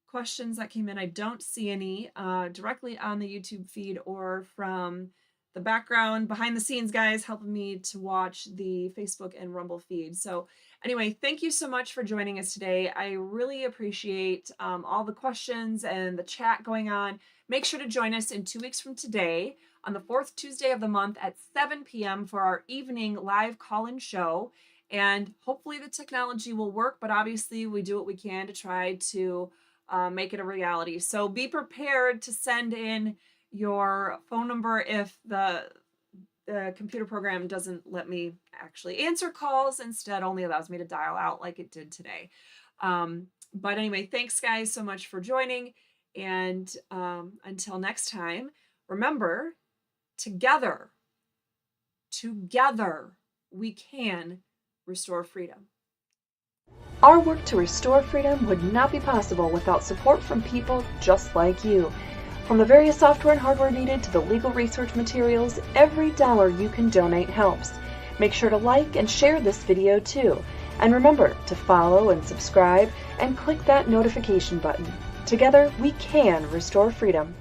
questions that came in. I don't see any directly on the YouTube feed or from the background behind the scenes guys helping me to watch the Facebook and Rumble feed. So anyway, thank you so much for joining us today. I really appreciate all the questions and the chat going on. Make sure to join us in 2 weeks from today on the 4th Tuesday of the month at 7 p.m. for our evening live call-in show. And hopefully the technology will work, but obviously we do what we can to try to make it a reality. So be prepared to send in your phone number if the computer program doesn't let me actually answer calls, instead only allows me to dial out like it did today. But anyway, thanks guys so much for joining, and until next time, remember, together we can restore freedom. Our work to restore freedom would not be possible without support from people just like you. From the various software and hardware needed to the legal research materials, every dollar you can donate helps. Make sure to like and share this video too. And remember to follow and subscribe and click that notification button. Together we can restore freedom.